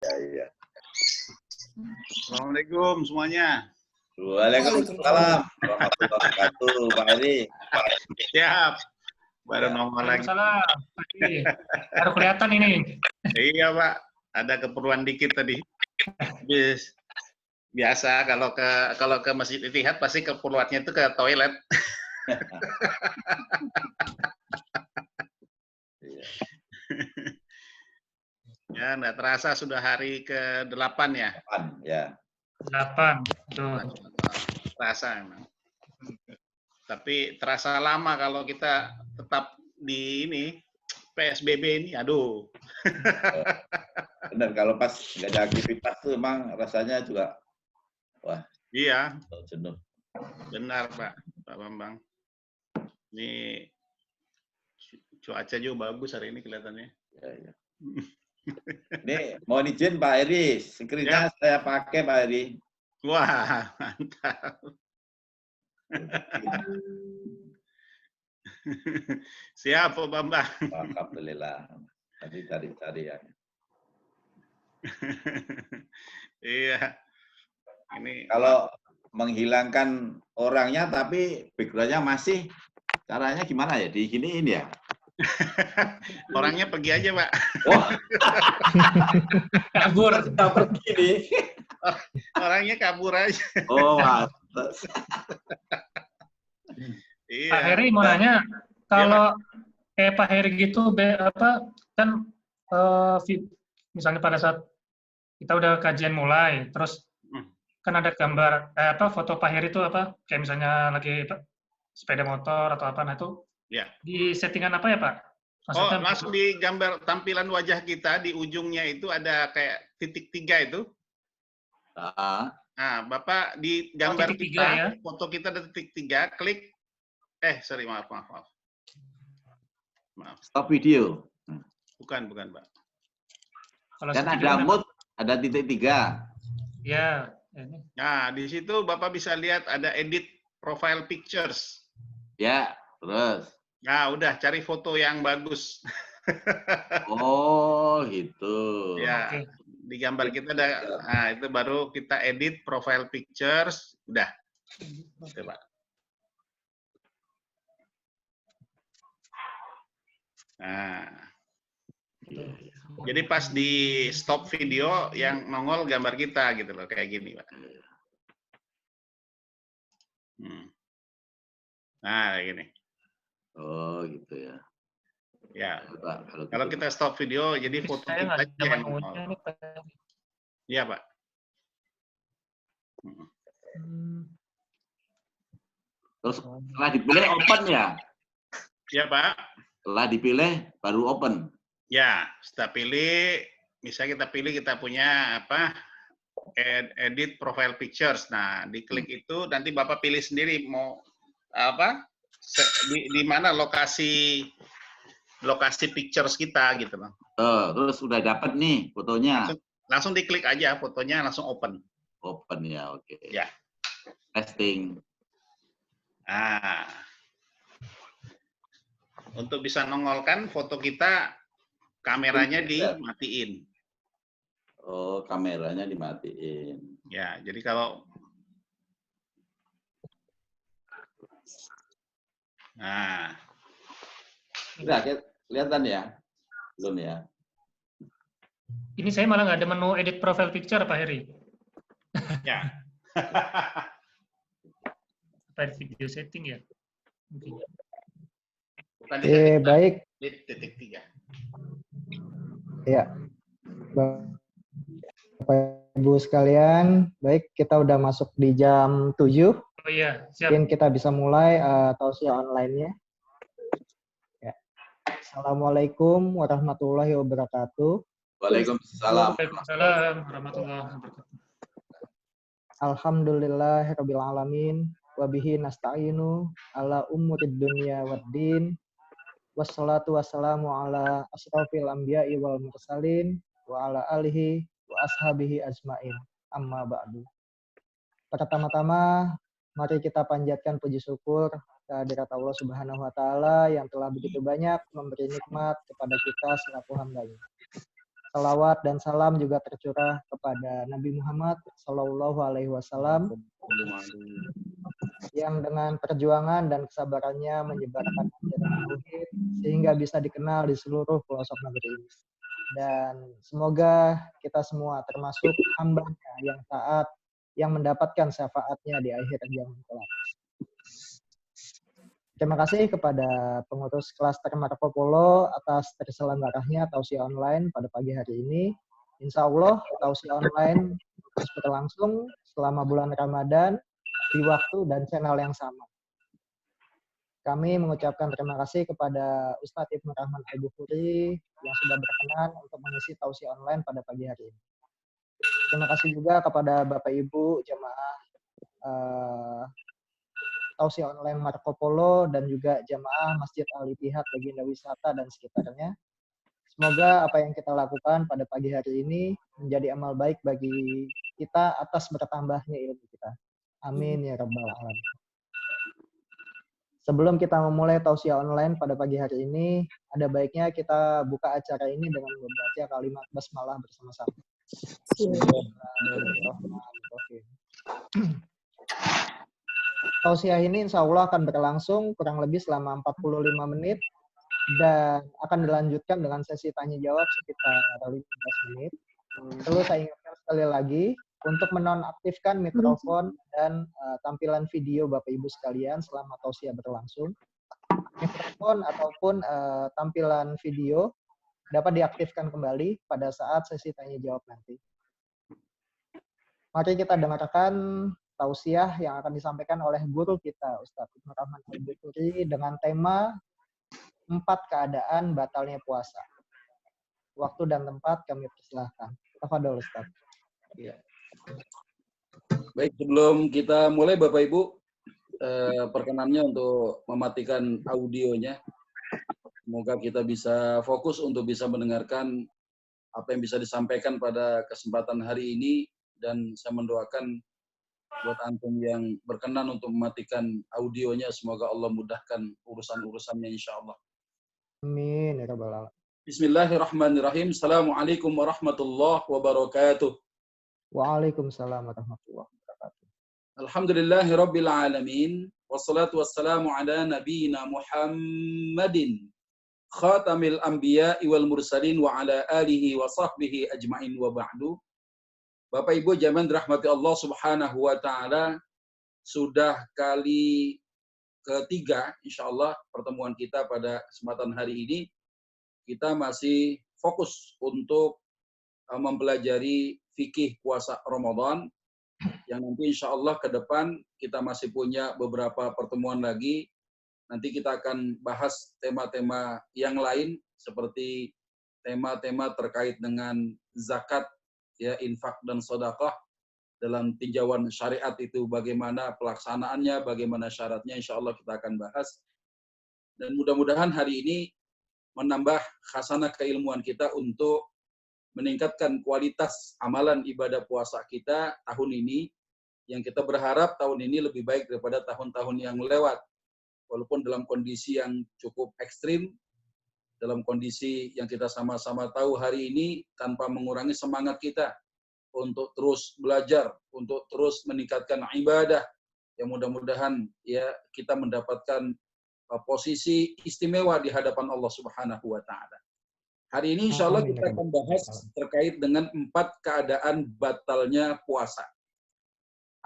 Iya. Assalamualaikum semuanya. Waalaikumsalam warahmatullahi wabarakatuh, Pak Heri. Siap. Baru nongol lagi. Waalaikumsalam. Baru kelihatan ini. Iya, Pak. Ada keperluan dikit tadi. Biasa kalau ke Masjid Ittihad pasti keperluannya itu ke toilet. Ya, nggak terasa sudah hari ke-8 ya. 8, ya. 8. Tuh. Terasa emang. Tapi terasa lama kalau kita tetap di ini PSBB ini, aduh. Benar, kalau pas nggak ada aktivitas tuh emang rasanya juga, wah. Iya. Jenuh. Benar, Pak Bambang. Ini cuaca juga bagus hari ini kelihatannya. Ya, ya. Ini mohon izin Pak Heri, screen-nya saya pakai Pak Heri. Wah, mantap. Siap, Pak Bambang. Alhamdulillah. Tadi cari ya. Iya. Ini kalau menghilangkan orangnya tapi background-nya masih, caranya gimana ya? Di giniin ya? Orangnya pergi aja, Pak. Oh. Kabur. Kita pergi nih. Orangnya kabur aja. Oh, mantap. Iya. Pak Heri mau nanya, kalau kayak Pak Heri gitu, kan misalnya pada saat kita udah kajian mulai, terus kan ada gambar, foto Pak Heri itu kayak misalnya lagi sepeda motor atau apa, nah itu ya. Di settingan apa ya Pak? Maksudnya, langsung di gambar tampilan wajah kita, di ujungnya itu ada kayak titik 3 itu. Nah, Bapak di gambar kita, ya? Foto kita ada titik 3, klik, maaf. Stop video. Bukan, Pak. Dan ada mode, ada titik 3. Ya. Nah, di situ Bapak bisa lihat ada edit profile pictures. Ya, terus. Nah, udah cari foto yang bagus. Oh, gitu. Ya, di gambar kita ada, nah itu baru kita edit profile pictures, udah. Coba. Nah. Jadi pas di stop video yang nongol gambar kita gitu loh, kayak gini, Pak. Nah, kayak gini. Oh, gitu ya. Ya. Pak, kalau kita stop video, jadi foto kita aja yang nongol. Iya, Pak. Terus setelah dipilih open ya? Iya, Pak. Setelah dipilih baru open. Ya, setelah pilih, misalnya kita pilih kita punya edit profile pictures. Nah, diklik itu nanti Bapak pilih sendiri mau di mana lokasi pictures kita gitu loh. Terus udah dapat nih fotonya. Langsung diklik aja fotonya, langsung open. Open ya, oke. Ya. Testing. Untuk bisa nongolkan foto kita, kameranya dimatiin. Oh, kameranya dimatiin. Ya, jadi kalau udah kelihatan ya? Belum ya? Ini saya malah nggak ada menu edit profile picture, Pak Heri. Ya. Apa video setting ya? Mungkin. Baik. Titik 3. Ya. Bapak Ibu sekalian, baik kita udah masuk di jam 7. Oh iya, siap. Mungkin kita bisa mulai tausiah online-nya. Ya. Assalamualaikum warahmatullahi wabarakatuh. Waalaikumsalam. Waalaikumsalam warahmatullahi wabarakatuh. Alhamdulillahirabbil alamin wa bihi nasta'inu ala umurid dunya waddin. Wassalatu wassalamu ala asrofil anbiya'i wal mursalin wa ala alihi wa ashabihi ajmain. Amma ba'du. Pertama-tama mari kita panjatkan puji syukur kehadirat Allah Subhanahu wa taala yang telah begitu banyak memberi nikmat kepada kita selaku hamba-Nya. Salawat dan salam juga tercurah kepada Nabi Muhammad Sallallahu Alaihi Wasallam yang dengan perjuangan dan kesabarannya menyebarkan ajaran tauhid sehingga bisa dikenal di seluruh pelosok negeri ini. Dan semoga kita semua termasuk hamba-Nya yang taat, yang mendapatkan syafaatnya di akhir zaman kelak. Terima kasih kepada pengurus klaster Marco Polo atas terselenggaranya tausiah online pada pagi hari ini. Insya Allah tausiah online terus berlangsung selama bulan Ramadan di waktu dan channel yang sama. Kami mengucapkan terima kasih kepada Ustadz Ibnu Rahman Al-Bukhari yang sudah berkenan untuk mengisi tausiah online pada pagi hari ini. Terima kasih juga kepada Bapak Ibu jemaah tausiah online Marco Polo dan juga jamaah Masjid Al-Ittihad Baginda Wisata dan sekitarnya. Semoga apa yang kita lakukan pada pagi hari ini menjadi amal baik bagi kita atas bertambahnya ilmu kita. Amin ya rabbal alamin. Sebelum kita memulai tausiah online pada pagi hari ini, ada baiknya kita buka acara ini dengan membaca kalimat basmalah bersama-sama. Bismillahirrahmanirrahim. Tausiah ini insya Allah akan berlangsung kurang lebih selama 45 menit dan akan dilanjutkan dengan sesi tanya jawab sekitar 15 menit. Perlu saya ingatkan sekali lagi untuk menonaktifkan mikrofon dan tampilan video Bapak Ibu sekalian selama tausiah berlangsung. Mikrofon ataupun tampilan video dapat diaktifkan kembali pada saat sesi tanya jawab nanti. Mari kita dengarkan tausiah yang akan disampaikan oleh guru kita, Ustadz Ibnu Rahman Al-Bukhari, dengan tema 4 keadaan batalnya puasa. Waktu dan tempat kami persilahkan. Tafadhol, Ustadz. Ya. Baik, sebelum kita mulai Bapak Ibu, perkenannya untuk mematikan audionya. Semoga kita bisa fokus untuk bisa mendengarkan apa yang bisa disampaikan pada kesempatan hari ini, dan saya mendoakan buat antum yang berkenan untuk mematikan audionya, semoga Allah mudahkan urusan-urusannya insya Allah. Amin ya rabbal alamin. Bismillahirrahmanirrahim. Assalamualaikum warahmatullahi wabarakatuh. Waalaikumsalam warahmatullahi wabarakatuh. Alhamdulillahi rabbil alamin. Wassalatu wassalamu ala nabiyyina Muhammadin khatamil anbiya'i wal mursalin wa ala alihi wa sahbihi ajma'in wa ba'du. Bapak Ibu jamaah dirahmati Allah Subhanahu wa taala, sudah kali ketiga insyaallah pertemuan kita pada kesempatan hari ini. Kita masih fokus untuk mempelajari fikih puasa Ramadan yang nanti insyaallah ke depan kita masih punya beberapa pertemuan lagi. Nanti kita akan bahas tema-tema yang lain seperti tema-tema terkait dengan zakat, ya, infak dan sedekah dalam tinjauan syariat itu bagaimana pelaksanaannya, bagaimana syaratnya, insya Allah kita akan bahas. Dan mudah-mudahan hari ini menambah khasanah keilmuan kita untuk meningkatkan kualitas amalan ibadah puasa kita tahun ini, yang kita berharap tahun ini lebih baik daripada tahun-tahun yang lewat. Walaupun dalam kondisi yang cukup ekstrim, dalam kondisi yang kita sama-sama tahu hari ini, tanpa mengurangi semangat kita untuk terus belajar, untuk terus meningkatkan ibadah, yang mudah-mudahan ya kita mendapatkan posisi istimewa di hadapan Allah Subhanahu wa taala. Hari ini insya Allah kita akan bahas terkait dengan 4 keadaan batalnya puasa.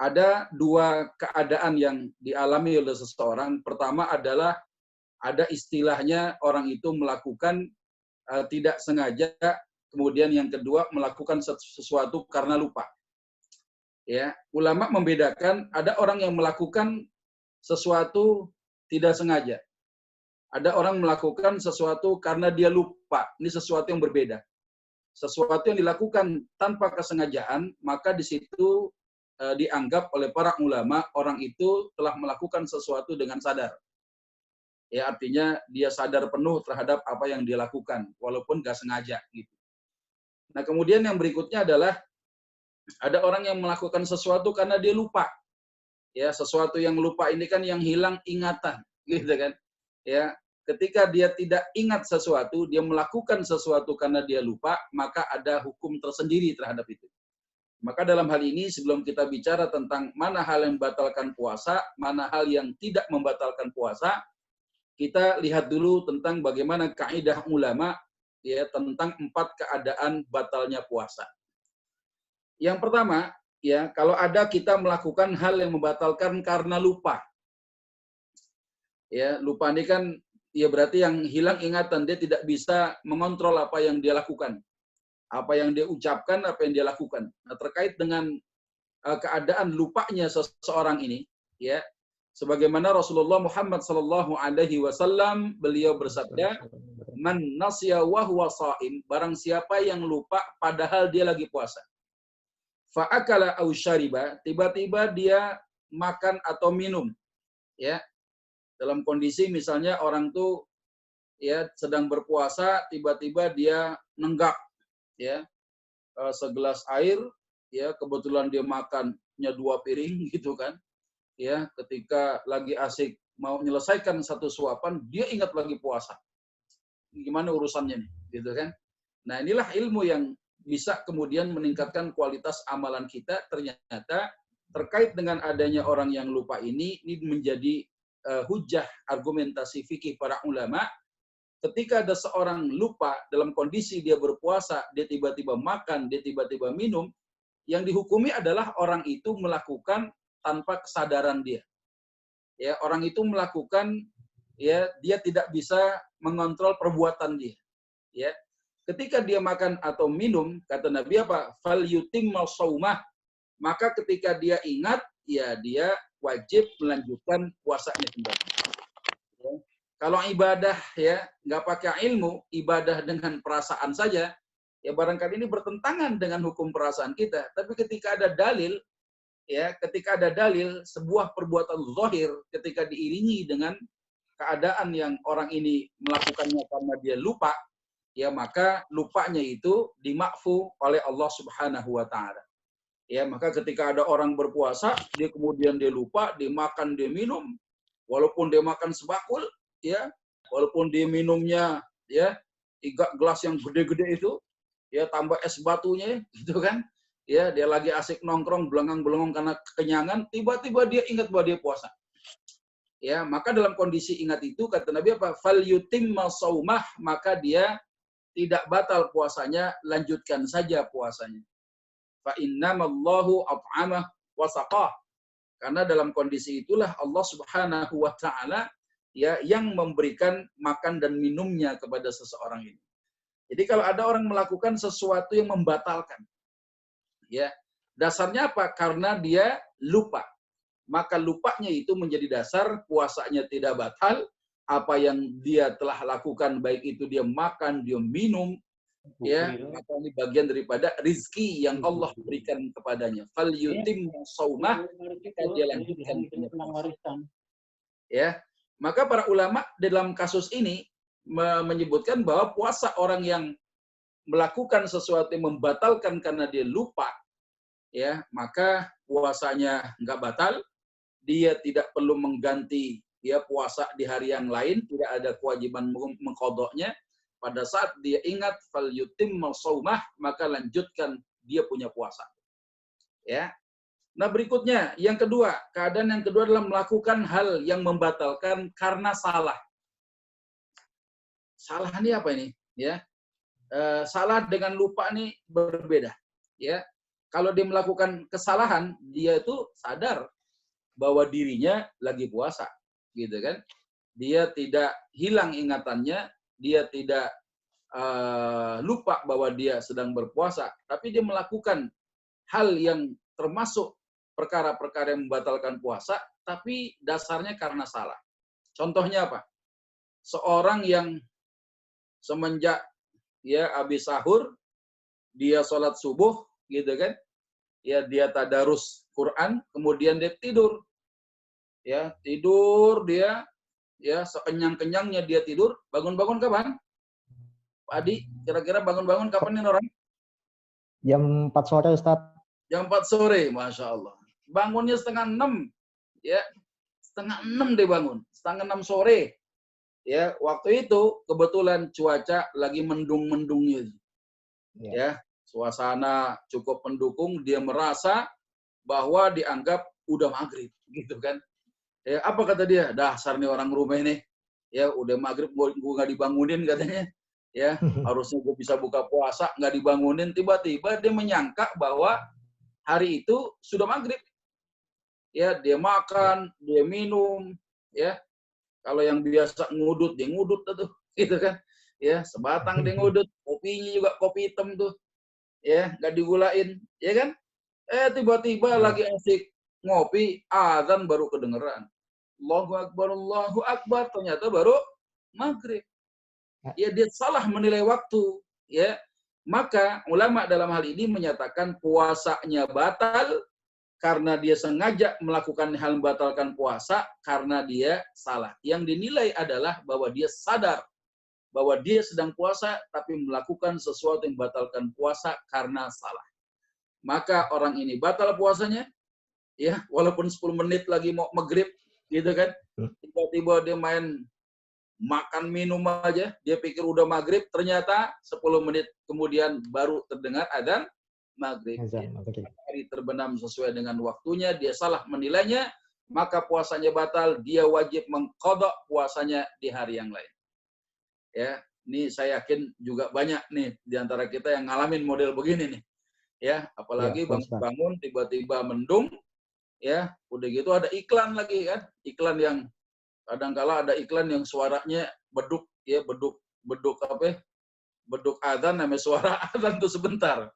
Ada 2 keadaan yang dialami oleh seseorang. Pertama adalah ada istilahnya orang itu melakukan tidak sengaja, kemudian yang kedua melakukan sesuatu karena lupa. Ya, ulama membedakan ada orang yang melakukan sesuatu tidak sengaja. Ada orang melakukan sesuatu karena dia lupa. Ini sesuatu yang berbeda. Sesuatu yang dilakukan tanpa kesengajaan, maka di situ dianggap oleh para ulama orang itu telah melakukan sesuatu dengan sadar. Ya, artinya dia sadar penuh terhadap apa yang dia lakukan, walaupun gak sengaja gitu. Nah, kemudian yang berikutnya adalah ada orang yang melakukan sesuatu karena dia lupa. Ya, sesuatu yang lupa ini kan yang hilang ingatan, gitu kan? Ya, ketika dia tidak ingat sesuatu, dia melakukan sesuatu karena dia lupa, maka ada hukum tersendiri terhadap itu. Maka dalam hal ini sebelum kita bicara tentang mana hal yang membatalkan puasa, mana hal yang tidak membatalkan puasa, kita lihat dulu tentang bagaimana kaidah ulama ya tentang 4 keadaan batalnya puasa. Yang pertama, ya kalau ada kita melakukan hal yang membatalkan karena lupa. Ya, lupa ini kan ya berarti yang hilang ingatan, dia tidak bisa mengontrol apa yang dia lakukan. Apa yang dia ucapkan, apa yang dia lakukan. Nah, terkait dengan keadaan lupanya seseorang ini, ya, sebagaimana Rasulullah Muhammad sallallahu alaihi wasallam beliau bersabda, "Man nasiya wa huwa shaim," barang siapa yang lupa padahal dia lagi puasa. Fa akala aw syariba, tiba-tiba dia makan atau minum, ya. Dalam kondisi misalnya orang tuh ya sedang berpuasa, tiba-tiba dia nenggak ya segelas air, ya kebetulan dia makannya 2 piring gitu kan, ya ketika lagi asik mau menyelesaikan satu suapan dia ingat lagi puasa, gimana urusannya nih gitu kan. Nah inilah ilmu yang bisa kemudian meningkatkan kualitas amalan kita. Ternyata terkait dengan adanya orang yang lupa ini menjadi hujah argumentasi fikih para ulama. Ketika ada seorang lupa dalam kondisi dia berpuasa, dia tiba-tiba makan, dia tiba-tiba minum, yang dihukumi adalah orang itu melakukan tanpa kesadaran dia. Ya, orang itu melakukan ya dia tidak bisa mengontrol perbuatan dia. Ya. Ketika dia makan atau minum, kata Nabi apa? Fal yutimma shaumah. Maka ketika dia ingat, ya dia wajib melanjutkan puasanya kembali. Ya. Kalau ibadah ya nggak pakai ilmu, ibadah dengan perasaan saja, ya barangkali ini bertentangan dengan hukum perasaan kita. Tapi ketika ada dalil, ya ketika ada dalil sebuah perbuatan zahir, ketika diiringi dengan keadaan yang orang ini melakukannya karena dia lupa, ya maka lupanya itu dimakfu oleh Allah Subhanahu wa taala. Ya, maka ketika ada orang berpuasa, dia kemudian dia lupa, dia makan, dia minum, walaupun dia makan sebakul, ya, walaupun dia minumnya ya 3 gelas yang gede-gede itu, ya tambah es batunya, gitu kan, ya dia lagi asik nongkrong, belengang-belengong karena kekenyangan, tiba-tiba dia ingat bahwa dia puasa. Ya, maka dalam kondisi ingat itu kata Nabi apa? Fal yutimma shaumah, maka dia tidak batal puasanya, lanjutkan saja puasanya. Fa innamallahu at'amah wa saqah. Karena dalam kondisi itulah Allah Subhanahu wa taala ya yang memberikan makan dan minumnya kepada seseorang ini. Jadi kalau ada orang melakukan sesuatu yang membatalkan, ya dasarnya apa? Karena dia lupa. Maka lupanya itu menjadi dasar puasanya tidak batal. Apa yang dia telah lakukan, baik itu dia makan, dia minum, ya maka ini bagian daripada rizki yang Allah berikan kepadanya. Fal yutim shaumah, kita dia lanjutkan. Ya, maka para ulama dalam kasus ini menyebutkan bahwa puasa orang yang melakukan sesuatu yang membatalkan karena dia lupa, ya maka puasanya nggak batal, dia tidak perlu mengganti ya puasa di hari yang lain, tidak ada kewajiban mengqadha'nya. Pada saat dia ingat fal yutimma shaumah, maka lanjutkan dia punya puasa. Ya. Nah, berikutnya yang kedua, keadaan yang kedua adalah melakukan hal yang membatalkan karena salah. Salah ini apa ini? Ya. Salah dengan lupa ini berbeda, ya. Kalau dia melakukan kesalahan, dia itu sadar bahwa dirinya lagi puasa, gitu kan? Dia tidak hilang ingatannya, dia tidak lupa bahwa dia sedang berpuasa, tapi dia melakukan hal yang termasuk perkara-perkara yang membatalkan puasa, tapi dasarnya karena salah. Contohnya apa? Seorang yang semenjak ya habis sahur, dia sholat subuh, gitu kan? Ya dia tadarus Quran, kemudian dia tidur. Ya, tidur dia, ya sekenyang-kenyangnya dia tidur, bangun-bangun kapan? Pak Adi, kira-kira bangun-bangun kapan nih orang? Jam 4 sore, Ustaz. Jam 4 sore, Masya Allah. Bangunnya setengah 6, ya setengah 6 dia bangun, setengah 6 sore. Ya, waktu itu kebetulan cuaca lagi mendung-mendungnya. Ya, suasana cukup mendukung, dia merasa bahwa dianggap udah maghrib, gitu kan. Ya, apa kata dia? Dasar nih orang rumah ini. Ya, udah maghrib gue nggak dibangunin katanya. Ya, harusnya gue bisa buka puasa, nggak dibangunin. Tiba-tiba dia menyangka bahwa hari itu sudah maghrib. Ya, dia makan, dia minum, ya. Kalau yang biasa ngudut, dia ngudut tuh, gitu kan. Ya, sebatang dia ngudut, kopinya juga kopi hitam tuh. Ya, nggak digulain, ya kan? Tiba-tiba lagi asik ngopi, azan baru kedengeran. Allahu Akbar, ternyata baru maghrib. Ya, dia salah menilai waktu, ya. Maka ulama dalam hal ini menyatakan puasanya batal karena dia sengaja melakukan hal membatalkan puasa karena dia salah. Yang dinilai adalah bahwa dia sadar bahwa dia sedang puasa tapi melakukan sesuatu yang membatalkan puasa karena salah. Maka orang ini batal puasanya, ya, walaupun 10 menit lagi mau maghrib, gitu kan. Tiba-tiba dia main makan minum aja, dia pikir udah maghrib, ternyata 10 menit kemudian baru terdengar adzan maghrib. Hari terbenam sesuai dengan waktunya, dia salah menilainya, maka puasanya batal, dia wajib mengqadha puasanya di hari yang lain. Ya, ini saya yakin juga banyak nih di antara kita yang ngalamin model begini nih. Ya, apalagi bangun tiba-tiba mendung, ya, udah gitu ada iklan lagi kan, iklan yang kadang-kala ada iklan yang suaranya beduk, ya, beduk apa ya? Beduk adzan namanya suara adzan tuh sebentar.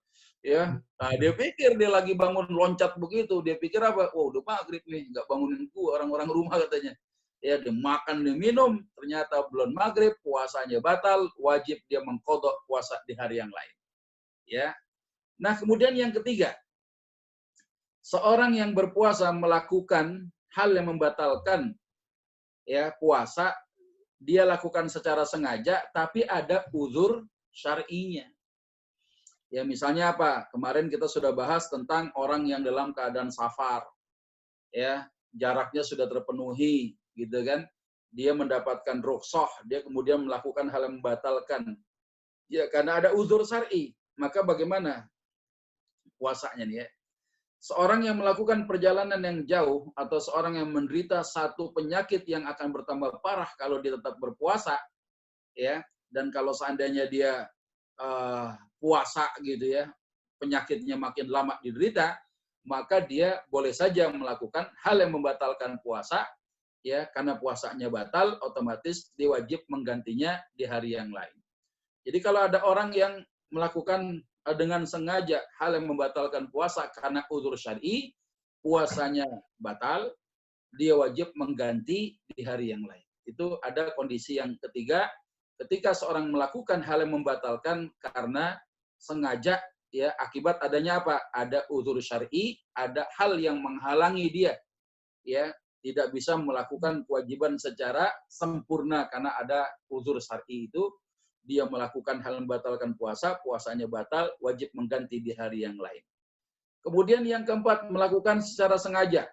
Ya, nah dia pikir dia lagi bangun loncat begitu, dia pikir apa? Oh, udah maghrib nih, nggak bangunin gua orang-orang rumah katanya. Ya, dia makan, dia minum, ternyata belum maghrib, puasanya batal, wajib dia mengqadha puasa di hari yang lain. Ya. Nah, kemudian yang ketiga, seorang yang berpuasa melakukan hal yang membatalkan, ya, puasa, dia lakukan secara sengaja, tapi ada uzur syar'inya. Ya, misalnya apa? Kemarin kita sudah bahas tentang orang yang dalam keadaan safar. Ya, jaraknya sudah terpenuhi, gitu kan. Dia mendapatkan rukhsah, dia kemudian melakukan hal yang membatalkan. Ya, karena ada uzur syar'i. Maka bagaimana puasanya nih, ya? Seorang yang melakukan perjalanan yang jauh atau seorang yang menderita satu penyakit yang akan bertambah parah kalau dia tetap berpuasa, ya, dan kalau seandainya dia puasa gitu ya, penyakitnya makin lama diderita, maka dia boleh saja melakukan hal yang membatalkan puasa, ya, karena puasanya batal, otomatis dia wajib menggantinya di hari yang lain. Jadi kalau ada orang yang melakukan dengan sengaja hal yang membatalkan puasa karena uzur syar'i, puasanya batal, dia wajib mengganti di hari yang lain. Itu ada kondisi yang ketiga, ketika seorang melakukan hal yang membatalkan karena sengaja, ya, akibat adanya apa? Ada uzur syar'i, ada hal yang menghalangi dia, ya, tidak bisa melakukan kewajiban secara sempurna karena ada uzur syar'i itu. Dia melakukan hal yang membatalkan puasa, puasanya batal, wajib mengganti di hari yang lain. Kemudian yang keempat, melakukan secara sengaja.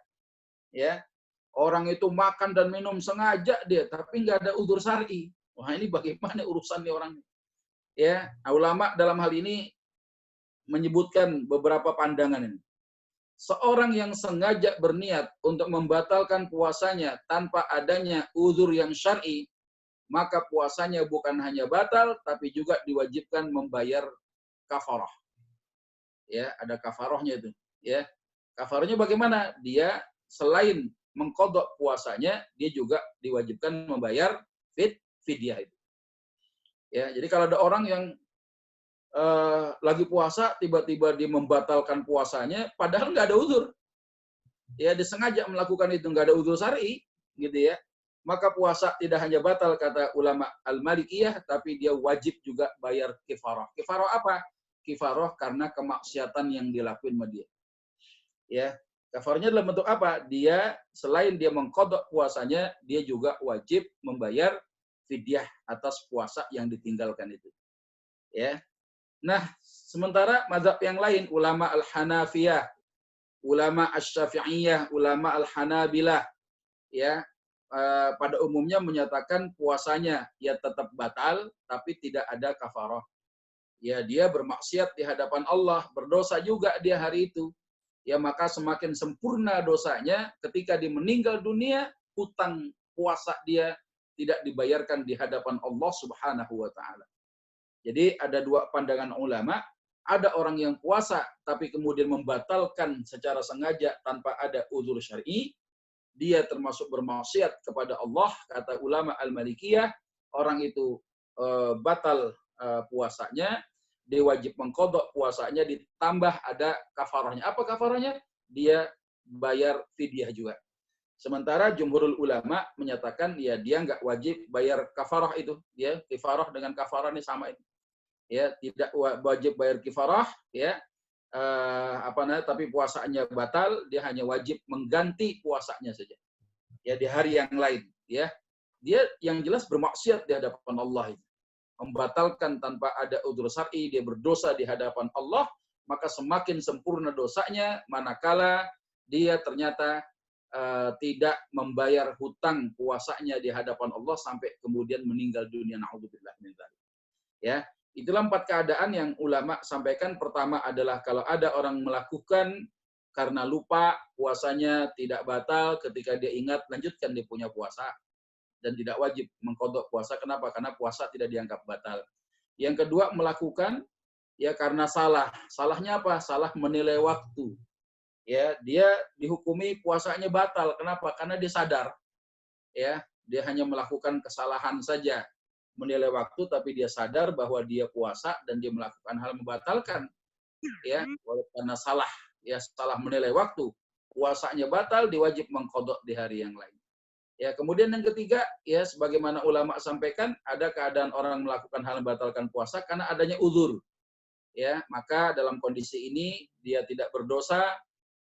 Ya, orang itu makan dan minum sengaja dia, tapi nggak ada uzur syar'i. Wah, ini bagaimana urusannya orang? Ya, ulama dalam hal ini menyebutkan beberapa pandangan ini. Seorang yang sengaja berniat untuk membatalkan puasanya tanpa adanya uzur yang syar'i, maka puasanya bukan hanya batal, tapi juga diwajibkan membayar kafarah. Ya, ada kafarahnya itu. Ya, kafarahnya bagaimana? Dia selain mengqadha puasanya, dia juga diwajibkan membayar fidyah itu. Ya, jadi kalau ada orang yang lagi puasa, tiba-tiba dia membatalkan puasanya, padahal nggak ada uzur. Ya, disengaja melakukan itu, nggak ada uzur syar'i, gitu ya. Maka puasa tidak hanya batal kata ulama Al-Malikiyah, tapi dia wajib juga bayar kifarah. Kifarah apa? Kifarah karena kemaksiatan yang dilakuin sama dia. Ya, kafarahnya dalam bentuk apa? Dia selain dia mengqadha puasanya, dia juga wajib membayar fidyah atas puasa yang ditinggalkan itu. Ya. Nah, sementara mazhab yang lain, ulama Al-Hanafiyah, ulama Asy-Syafi'iyah, ulama Al-Hanabilah, ya, pada umumnya menyatakan puasanya ya tetap batal, tapi tidak ada kafarah. Ya dia bermaksiat di hadapan Allah, berdosa juga dia hari itu. Ya maka semakin sempurna dosanya ketika dia meninggal dunia, hutang puasa dia tidak dibayarkan di hadapan Allah Subhanahu wa taala. Jadi ada dua pandangan ulama, ada orang yang puasa tapi kemudian membatalkan secara sengaja tanpa ada uzur syar'i, dia termasuk bermaksiat kepada Allah, kata ulama Al-Malikiyah, orang itu batal puasanya, dia wajib mengqadha puasanya ditambah ada kafarahnya. Apa kafarahnya? Dia bayar fidyah juga. Sementara jumhurul ulama menyatakan ya dia nggak wajib bayar kafarah itu, ya kifarah dengan kafarah ini sama itu. Ya tidak wajib bayar kifarah, ya tapi puasanya batal, dia hanya wajib mengganti puasanya saja. Ya di hari yang lain, ya. Dia yang jelas bermaksiat di hadapan Allah itu. Membatalkan tanpa ada udzur syar'i, dia berdosa di hadapan Allah, maka semakin sempurna dosanya manakala dia ternyata tidak membayar hutang puasanya di hadapan Allah sampai kemudian meninggal dunia, naudzubillah min dzalik. Ya, itulah 4 keadaan yang ulama sampaikan. Pertama adalah kalau ada orang melakukan karena lupa, puasanya tidak batal, ketika dia ingat lanjutkan dia punya puasa dan tidak wajib mengqadha puasa. Kenapa? Karena puasa tidak dianggap batal. Yang kedua, melakukan ya karena salah. Salahnya apa? Salah menilai waktu. Ya, dia dihukumi puasanya batal. Kenapa? Karena dia sadar. Ya, dia hanya melakukan kesalahan saja, menilai waktu, tapi dia sadar bahwa dia puasa dan dia melakukan hal membatalkan. Ya, karena salah, ya salah menilai waktu, puasanya batal, diwajib mengqadha di hari yang lain. Ya, kemudian yang ketiga, ya sebagaimana ulama sampaikan, ada keadaan orang melakukan hal membatalkan puasa karena adanya uzur. Ya, maka dalam kondisi ini dia tidak berdosa,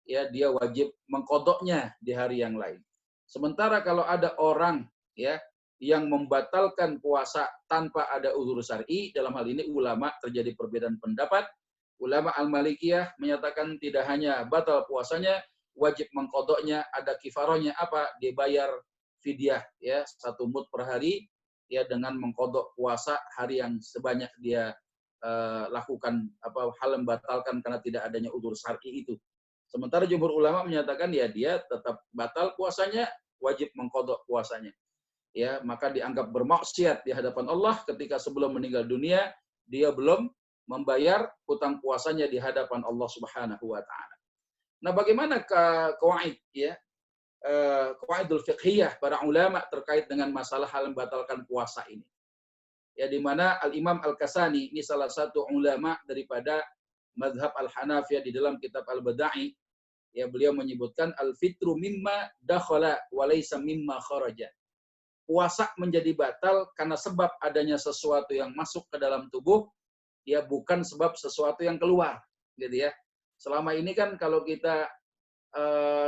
ya dia wajib mengqadhanya di hari yang lain. Sementara kalau ada orang ya yang membatalkan puasa tanpa ada uzur syar'i, dalam hal ini ulama terjadi perbedaan pendapat. Ulama Al-Malikiyah menyatakan tidak hanya batal puasanya, wajib mengqadhanya, ada kifarahnya apa? Dibayar fidyah ya 1 mud per hari ya dengan mengqadha puasa hari yang sebanyak dia lakukan hal yang membatalkan karena tidak adanya uzur syar'i itu. Sementara jumhur ulama menyatakan ya dia tetap batal puasanya, wajib mengqadha puasanya. Ya, maka dianggap bermaksiat di hadapan Allah ketika sebelum meninggal dunia dia belum membayar hutang puasanya di hadapan Allah Subhanahu wa taala. Nah, bagaimana qawaid ya? Qawaidul fiqhiyah para ulama terkait dengan masalah hal membatalkan puasa ini. Ya, di mana Al-Imam Al-Kasani ini salah satu ulama daripada mazhab Al-Hanafiyah di dalam kitab Al-Bada'i, ya beliau menyebutkan al-fitru mimma dakhala wa laysa mimma kharaja. Puasa menjadi batal karena sebab adanya sesuatu yang masuk ke dalam tubuh, ya bukan sebab sesuatu yang keluar, gitu ya. Selama ini kan kalau kita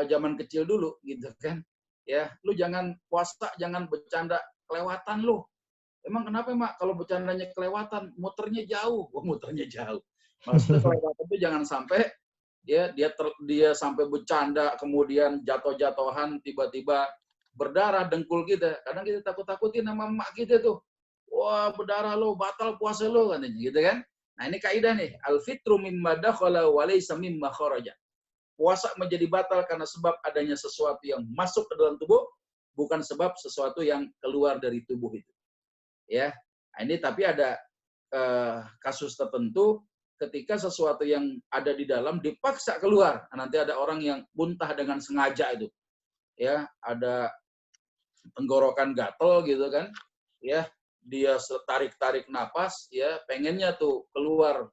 zaman kecil dulu gitu kan, ya lu jangan puasa jangan bercanda kelewatan lu. Emang kenapa mak kalau bercandanya kelewatan, muternya jauh. Wah, muternya jauh. Maksudnya kelewatan itu jangan sampai ya dia sampai bercanda kemudian jatuh-jatuhan tiba-tiba berdarah dengkul kita. Kadang kita takut-takutin sama emak kita tuh. Wah, berdarah lo, batal puasa lo kan gitu kan. Nah, ini kaidah nih, al-fitru mimma dakhala wa laysa mimma kharaja. Puasa menjadi batal karena sebab adanya sesuatu yang masuk ke dalam tubuh, bukan sebab sesuatu yang keluar dari tubuh itu. Ya, nah, ini tapi ada kasus tertentu ketika sesuatu yang ada di dalam dipaksa keluar. Nah, nanti ada orang yang muntah dengan sengaja itu. Ya, ada tenggorokan gatel gitu kan. Ya, dia tarik-tarik napas ya, pengennya tuh keluar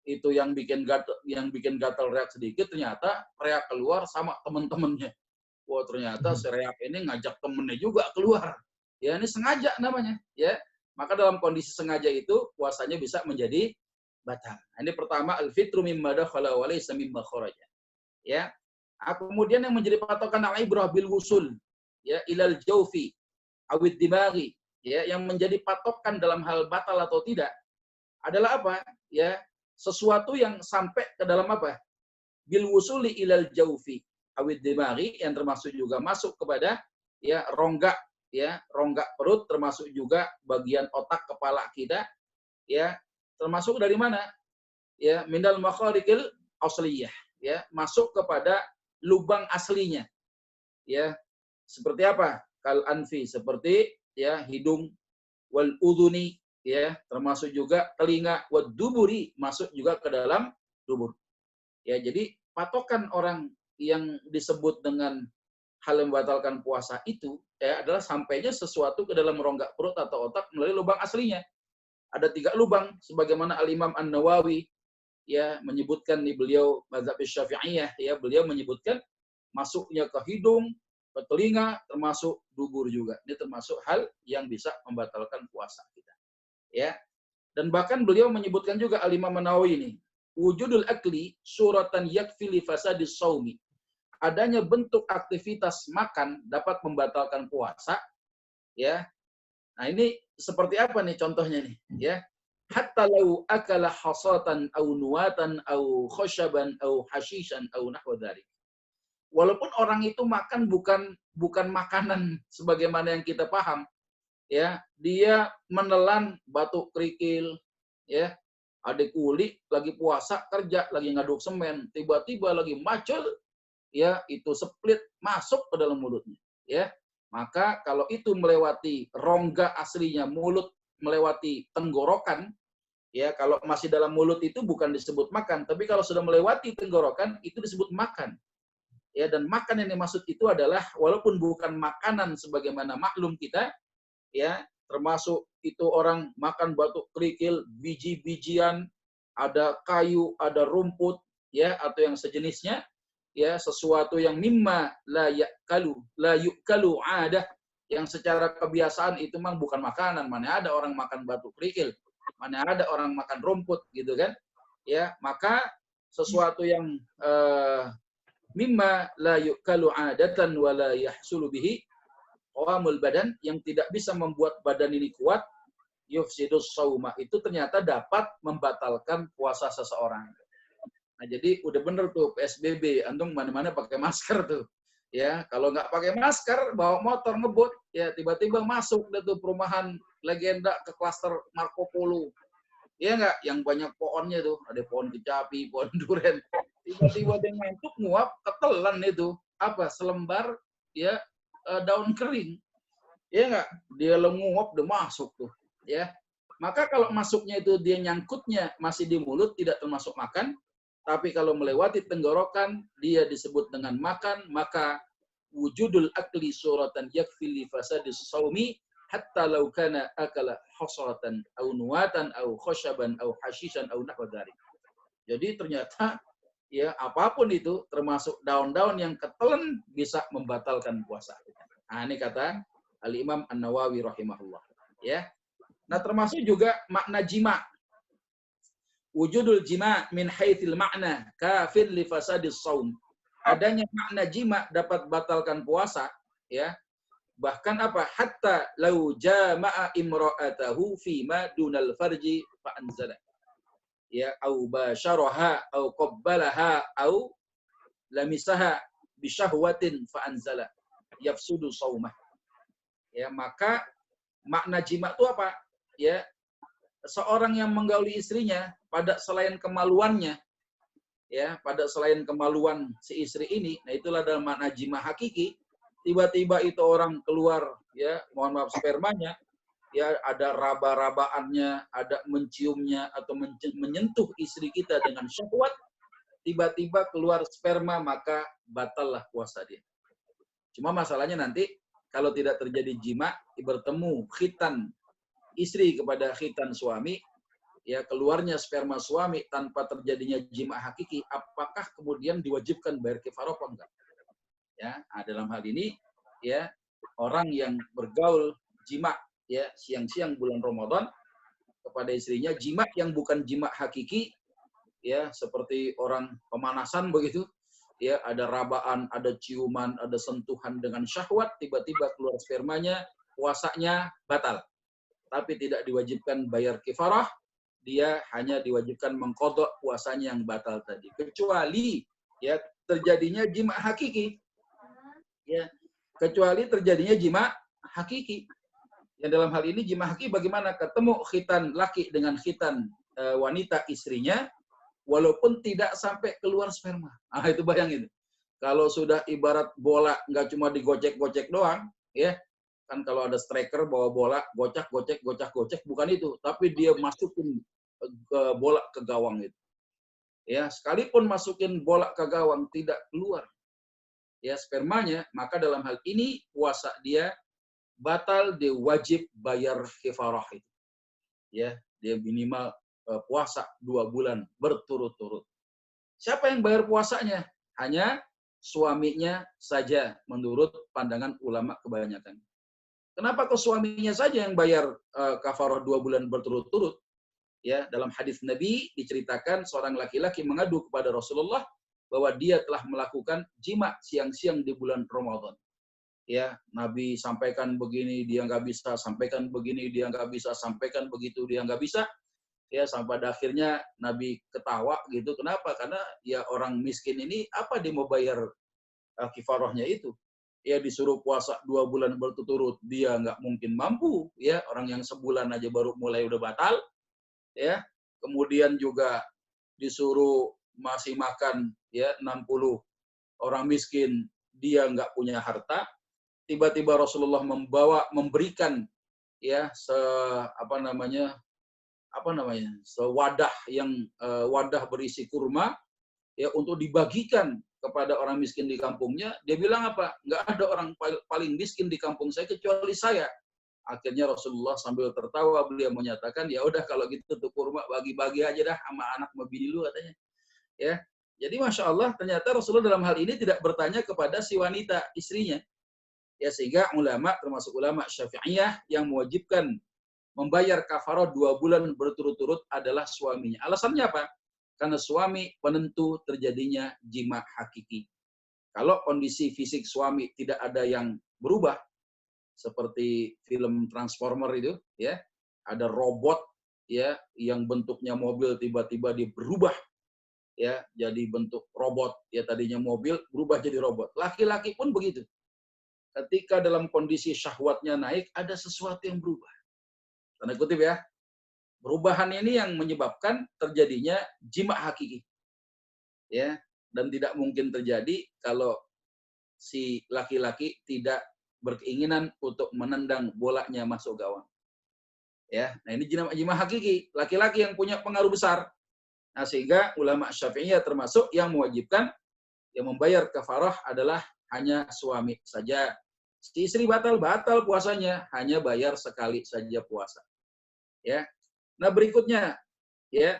itu yang bikin gatal reak sedikit, ternyata reak keluar sama teman-temannya. Wah, ternyata si reak ini ngajak temennya juga keluar. Ya, ini sengaja namanya, ya. Maka dalam kondisi sengaja itu puasanya bisa menjadi batal. Ini pertama al-fitru mimma dakhala wa laysa mimma kharaja. Ya. Kemudian yang menjadi patokan al-ibrah bil wusul ya ilal jawfi awid dimaghi, ya, yang menjadi patokan dalam hal batal atau tidak adalah apa? Ya, sesuatu yang sampai ke dalam apa? Bil wusuli ilal jawfi awid dimaghi, yang termasuk juga masuk kepada ya rongga ya, rongga perut termasuk juga bagian otak kepala kita, ya, termasuk dari mana? Ya, minal makharikil asliyah, ya, masuk kepada lubang aslinya. Ya, seperti apa? Kal anfi, seperti ya hidung, wal udhuni, ya, termasuk juga telinga, wad duburi, masuk juga ke dalam dubur. Ya, jadi patokan orang yang disebut dengan hal yang membatalkan puasa itu ya adalah sampainya sesuatu ke dalam rongga perut atau otak melalui lubang aslinya. Ada 3 lubang sebagaimana Al-Imam An-Nawawi ya menyebutkan di beliau mazhab Syafi'iyah, ya, beliau menyebutkan masuknya ke hidung, ke telinga, termasuk dubur juga. Ini termasuk hal yang bisa membatalkan puasa kita. Ya. Dan bahkan beliau menyebutkan juga Al-Imam An-Nawawi ini, wujudul akli suratan yakfi li fasadis shaumi. Adanya bentuk aktivitas makan dapat membatalkan puasa, ya. Nah, ini seperti apa nih contohnya nih, ya? Hatta lau akala hasatan au nuwatan au khashaban au hashishan au nahwa dzalik. Walaupun orang itu makan bukan makanan sebagaimana yang kita paham, ya. Dia menelan batu kerikil, ya. Adik kuli lagi puasa kerja, lagi ngaduk semen, tiba-tiba lagi macul, ya, itu split masuk ke dalam mulutnya, ya. Maka kalau itu melewati rongga aslinya mulut, melewati tenggorokan, ya, kalau masih dalam mulut itu bukan disebut makan, tapi kalau sudah melewati tenggorokan itu disebut makan. Ya, dan makan yang dimaksud itu adalah walaupun bukan makanan sebagaimana maklum kita, ya, termasuk itu orang makan batu kerikil, biji-bijian, ada kayu, ada rumput, ya, atau yang sejenisnya, ya, sesuatu yang mimma la yukalu adah, yang secara kebiasaan itu memang bukan makanan. Mana ada orang makan batu kerikil, mana ada orang makan rumput, gitu kan? Ya, maka sesuatu yang mimma la yukalu adatan wa la yahsulu bihi qawamul badan, yang tidak bisa membuat badan ini kuat, yufsidus shauma, itu ternyata dapat membatalkan puasa seseorang. Nah, jadi udah bener tuh PSBB, antum mana-mana pakai masker tuh. Ya, kalau nggak pakai masker, bawa motor ngebut, ya tiba-tiba masuk deh tuh perumahan legenda ke klaster Marco Polo. Ya nggak, yang banyak pohonnya tuh, ada pohon kecapi, pohon duren. Tiba-tiba dia ngantuk, nguap, ketelan itu. Apa? Selembar, ya, daun kering. Ya nggak, dia lenguap, dia masuk tuh. Ya, maka kalau masuknya itu dia nyangkutnya masih di mulut, tidak termasuk makan. Tapi kalau melewati tenggorokan, dia disebut dengan makan, maka wujudul akli suratan yakfi li fasadis shaumi hatta law kana akala hasratan au nuwatan au khashaban au hashishan au nahwa dzalik. Jadi ternyata ya apapun itu termasuk daun-daun yang ketelan bisa membatalkan puasa. Nah, ini kata Al-Imam An-Nawawi rahimahullah, ya. Nah, termasuk juga makna jima. Wujudul jima min haitsil makna kafir li fasadis shaum. Adanya makna jima dapat batalkan puasa, ya. Bahkan apa? Hatta lau jama'a imra'atahu fi ma dunal farji fa anzala. Ya, au basyaraha au qabbalaha au lamisaha bi syahwatin fa anzala. Yafsudu shaumah. Ya, maka makna jima itu apa? Ya, seorang yang menggauli istrinya pada selain kemaluannya, ya, pada selain kemaluan si istri ini, nah itulah dalam makna jima hakiki. Tiba-tiba itu orang keluar, ya, mohon maaf spermanya, ya, ada raba-rabaannya, ada menciumnya atau menyentuh istri kita dengan syahwat, tiba-tiba keluar sperma, maka batallah puasa dia. Cuma masalahnya nanti kalau tidak terjadi jima, bertemu khitan istri kepada khitan suami, ya, keluarnya sperma suami tanpa terjadinya jima hakiki, apakah kemudian diwajibkan bayar kifarah apa enggak? Ya, nah, dalam hal ini, ya, orang yang bergaul jima, ya, siang-siang bulan Ramadan kepada istrinya, jima yang bukan jima hakiki, ya, seperti orang pemanasan begitu, ya, ada rabaan, ada ciuman, ada sentuhan dengan syahwat, tiba-tiba keluar spermanya, puasanya batal. Tapi tidak diwajibkan bayar kifarah, dia hanya diwajibkan mengqadha puasanya yang batal tadi. Kecuali, ya, terjadinya jima hakiki. Ya, kecuali terjadinya jima hakiki. Yang dalam hal ini jima hakiki bagaimana ketemu khitan laki dengan khitan wanita istrinya, walaupun tidak sampai keluar sperma. Ah, itu bayangin. Kalau sudah ibarat bola, nggak cuma digocek-gocek doang, ya. Kan kalau ada striker bawa bola, gocak-gocek, gocak-gocek, bukan itu. Tapi dia masukin bola ke gawang itu. Ya, sekalipun masukin bola ke gawang tidak keluar ya spermanya, maka dalam hal ini puasa dia batal, dia wajib bayar kafarah itu. Ya, dia minimal puasa 2 bulan berturut-turut. Siapa yang bayar puasanya? Hanya suaminya saja menurut pandangan ulama kebanyakan. Kenapa kok suaminya saja yang bayar kafarah 2 bulan berturut-turut? Ya, dalam hadis Nabi diceritakan seorang laki-laki mengadu kepada Rasulullah bahwa dia telah melakukan jima siang-siang di bulan Ramadan. Ya, Nabi sampaikan begini, dia nggak bisa, sampaikan begini, dia nggak bisa, sampaikan begitu, dia nggak bisa. Ya, sampai pada akhirnya Nabi ketawa gitu. Kenapa? Karena ya orang miskin ini apa dia mau bayar kifarahnya itu? Ya disuruh puasa 2 bulan berturut-turut, dia nggak mungkin mampu. Ya, orang yang sebulan aja baru mulai udah batal. Ya, kemudian juga disuruh masih makan ya 60 orang miskin, dia nggak punya harta. Tiba-tiba Rasulullah memberikan ya sewadah yang wadah berisi kurma ya untuk dibagikan kepada orang miskin di kampungnya. Dia bilang apa? Nggak ada orang paling miskin di kampung saya kecuali saya. Akhirnya Rasulullah sambil tertawa beliau menyatakan, ya udah kalau gitu tuh kurma bagi-bagi aja dah sama anak sama bini lu katanya. Ya. Jadi Masya Allah ternyata Rasulullah dalam hal ini tidak bertanya kepada si wanita istrinya. Ya, sehingga ulama termasuk ulama Syafi'iyah yang mewajibkan membayar kafarah 2 bulan berturut-turut adalah suaminya. Alasannya apa? Karena suami penentu terjadinya jima hakiki. Kalau kondisi fisik suami tidak ada yang berubah, seperti film Transformer itu, ya, ada robot, ya, yang bentuknya mobil tiba-tiba dia berubah, ya, jadi bentuk robot, ya tadinya mobil berubah jadi robot. Laki-laki pun begitu. Ketika dalam kondisi syahwatnya naik, ada sesuatu yang berubah. Tanda kutip ya. Perubahan ini yang menyebabkan terjadinya jima hakiki. Ya, dan tidak mungkin terjadi kalau si laki-laki tidak berkeinginan untuk menendang bolanya masuk gawang. Ya, nah ini jima hakiki, laki-laki yang punya pengaruh besar. Nah, sehingga ulama Syafi'iyah termasuk yang mewajibkan yang membayar kafarah adalah hanya suami saja. Si istri batal puasanya, hanya bayar sekali saja puasa. Ya. Nah, berikutnya ya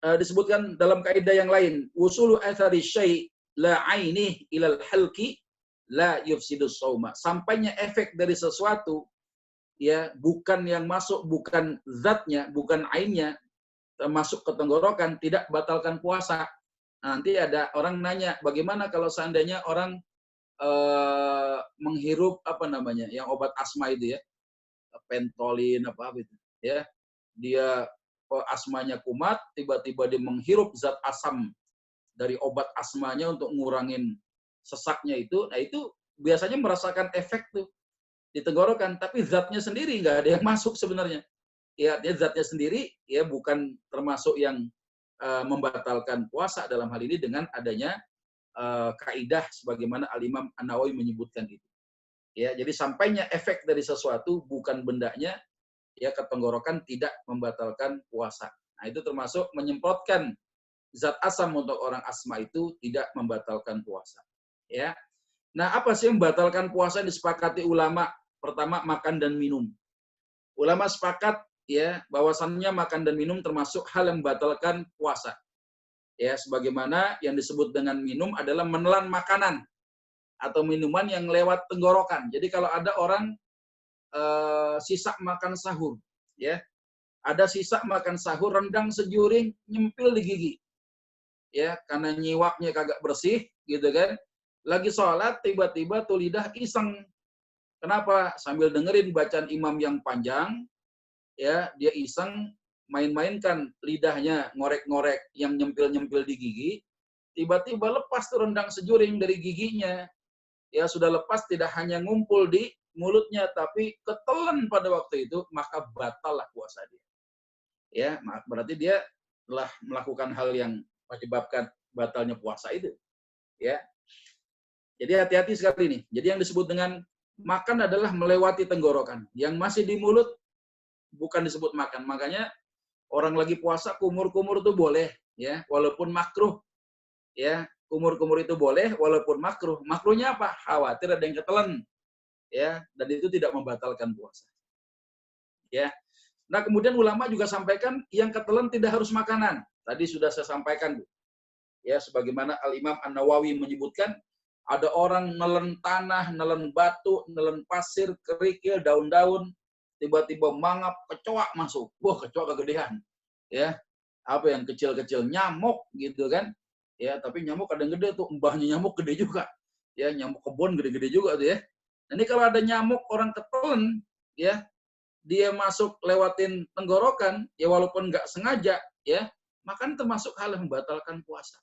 disebutkan dalam kaidah yang lain, usulu athari syai' la ainih ilal halqi la yufsidus shauma. Sampainya efek dari sesuatu ya bukan yang masuk, bukan zatnya, bukan ainnya, masuk ke tenggorokan tidak batalkan puasa. Nanti ada orang nanya, bagaimana kalau seandainya orang menghirup yang obat asma itu ya, pentolin apa itu ya, dia asmanya kumat, tiba-tiba dia menghirup zat asam dari obat asmanya untuk ngurangin sesaknya itu. Nah itu biasanya merasakan efek tuh di tenggorokan, tapi zatnya sendiri nggak ada yang masuk sebenarnya. Ya, dia zatnya sendiri ya bukan termasuk yang membatalkan puasa dalam hal ini dengan adanya kaidah sebagaimana Al-Imam An-Nawawi menyebutkan itu. Ya, jadi sampainya efek dari sesuatu bukan bendanya ya ke tenggorokan tidak membatalkan puasa. Nah, itu termasuk menyemprotkan zat asam untuk orang asma itu tidak membatalkan puasa. Ya. Nah, apa sih yang membatalkan puasa yang disepakati ulama? Pertama, makan dan minum. Ulama sepakat ya bahwasannya makan dan minum termasuk hal yang membatalkan puasa. Ya, sebagaimana yang disebut dengan minum adalah menelan makanan atau minuman yang lewat tenggorokan. Jadi kalau ada orang sisa makan sahur, ya, ada sisa makan sahur rendang sejuring nyempil di gigi, ya, karena nyiwaknya kagak bersih, gitu kan? Lagi sholat tiba-tiba tuh lidah iseng. Kenapa? Sambil dengerin bacaan imam yang panjang, ya, dia iseng main-mainkan lidahnya, ngorek-ngorek yang nyempil-nyempil di gigi, tiba-tiba lepas tuh rendang sejuring dari giginya. Ya, sudah lepas, tidak hanya ngumpul di mulutnya tapi ketelan pada waktu itu, maka batallah puasa dia. Ya, berarti dia telah melakukan hal yang menyebabkan batalnya puasa itu. Ya. Jadi hati-hati sekali nih. Jadi yang disebut dengan makan adalah melewati tenggorokan. Yang masih di mulut bukan disebut makan. Makanya orang lagi puasa kumur-kumur itu boleh, ya, walaupun makruh. Ya, kumur-kumur itu boleh walaupun makruh. Makruhnya apa? Khawatir ada yang ketelan. Ya, dan itu tidak membatalkan puasa. Ya. Nah, kemudian ulama juga sampaikan yang ketelan tidak harus makanan. Tadi sudah saya sampaikan. Ya, sebagaimana Al-Imam An-Nawawi menyebutkan, ada orang nelen tanah, nelen batu, nelen pasir, kerikil, daun-daun, tiba-tiba mangap, kecoa masuk. Wah, kecoa kegedean. Ya, apa yang kecil-kecil, nyamuk gitu kan. Ya, tapi nyamuk ada yang gede tuh, mbahnya nyamuk gede juga. Ya, nyamuk kebon gede-gede juga tuh ya. Nah, ini kalau ada nyamuk orang ketelan, ya, dia masuk lewatin tenggorokan, ya walaupun nggak sengaja, ya, makan termasuk hal yang membatalkan puasa.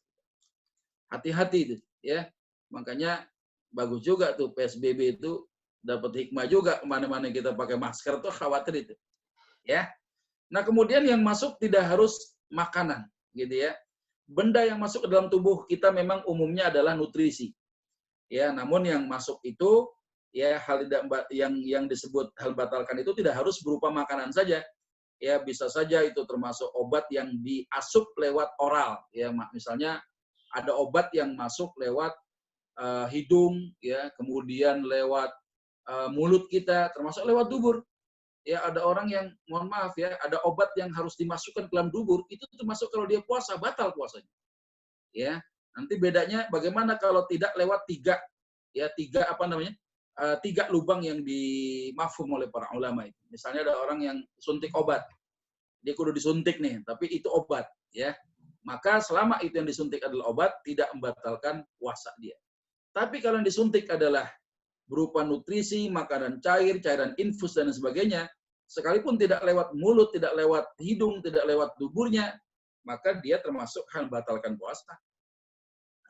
Hati-hati itu, ya. Makanya bagus juga tuh PSBB itu dapat hikmah juga kemana-mana kita pakai masker tuh khawatir itu, ya. Nah kemudian yang masuk tidak harus makanan, gitu ya. Benda yang masuk ke dalam tubuh kita memang umumnya adalah nutrisi, ya. Namun yang masuk itu, ya hal tidak yang disebut hal batalkan itu tidak harus berupa makanan saja, ya bisa saja itu termasuk obat yang diasup lewat oral, ya misalnya ada obat yang masuk lewat hidung, ya, kemudian lewat mulut kita, termasuk lewat dubur. Ya, ada orang yang, mohon maaf ya, ada obat yang harus dimasukkan ke dalam dubur, itu termasuk kalau dia puasa, batal puasanya. Ya, nanti bedanya bagaimana kalau tidak lewat tiga lubang yang dimafhum oleh para ulama itu. Misalnya ada orang yang suntik obat, dia kudu disuntik nih, tapi itu obat, ya. Maka selama itu yang disuntik adalah obat, tidak membatalkan puasa dia. Tapi kalau yang disuntik adalah berupa nutrisi, makanan cair, cairan infus, dan sebagainya, sekalipun tidak lewat mulut, tidak lewat hidung, tidak lewat duburnya, maka dia termasuk hal membatalkan puasa.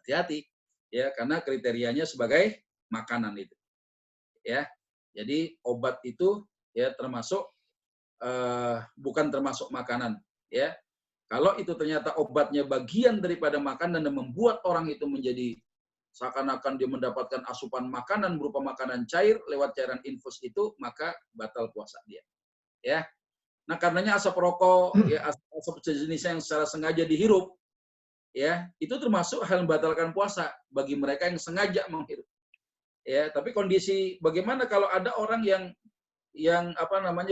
Hati-hati, ya, karena kriterianya sebagai makanan itu. Ya, jadi obat itu ya termasuk bukan termasuk makanan. Ya, kalau itu ternyata obatnya bagian daripada makanan dan membuat orang itu menjadi seakan-akan dia mendapatkan asupan makanan berupa makanan cair lewat cairan infus itu, maka batal puasa dia. Ya. Nah, karenanya asap rokok, ya, asap sejenisnya yang secara sengaja dihirup, ya, itu termasuk hal membatalkan puasa bagi mereka yang sengaja menghirup. Ya, tapi kondisi bagaimana kalau ada orang yang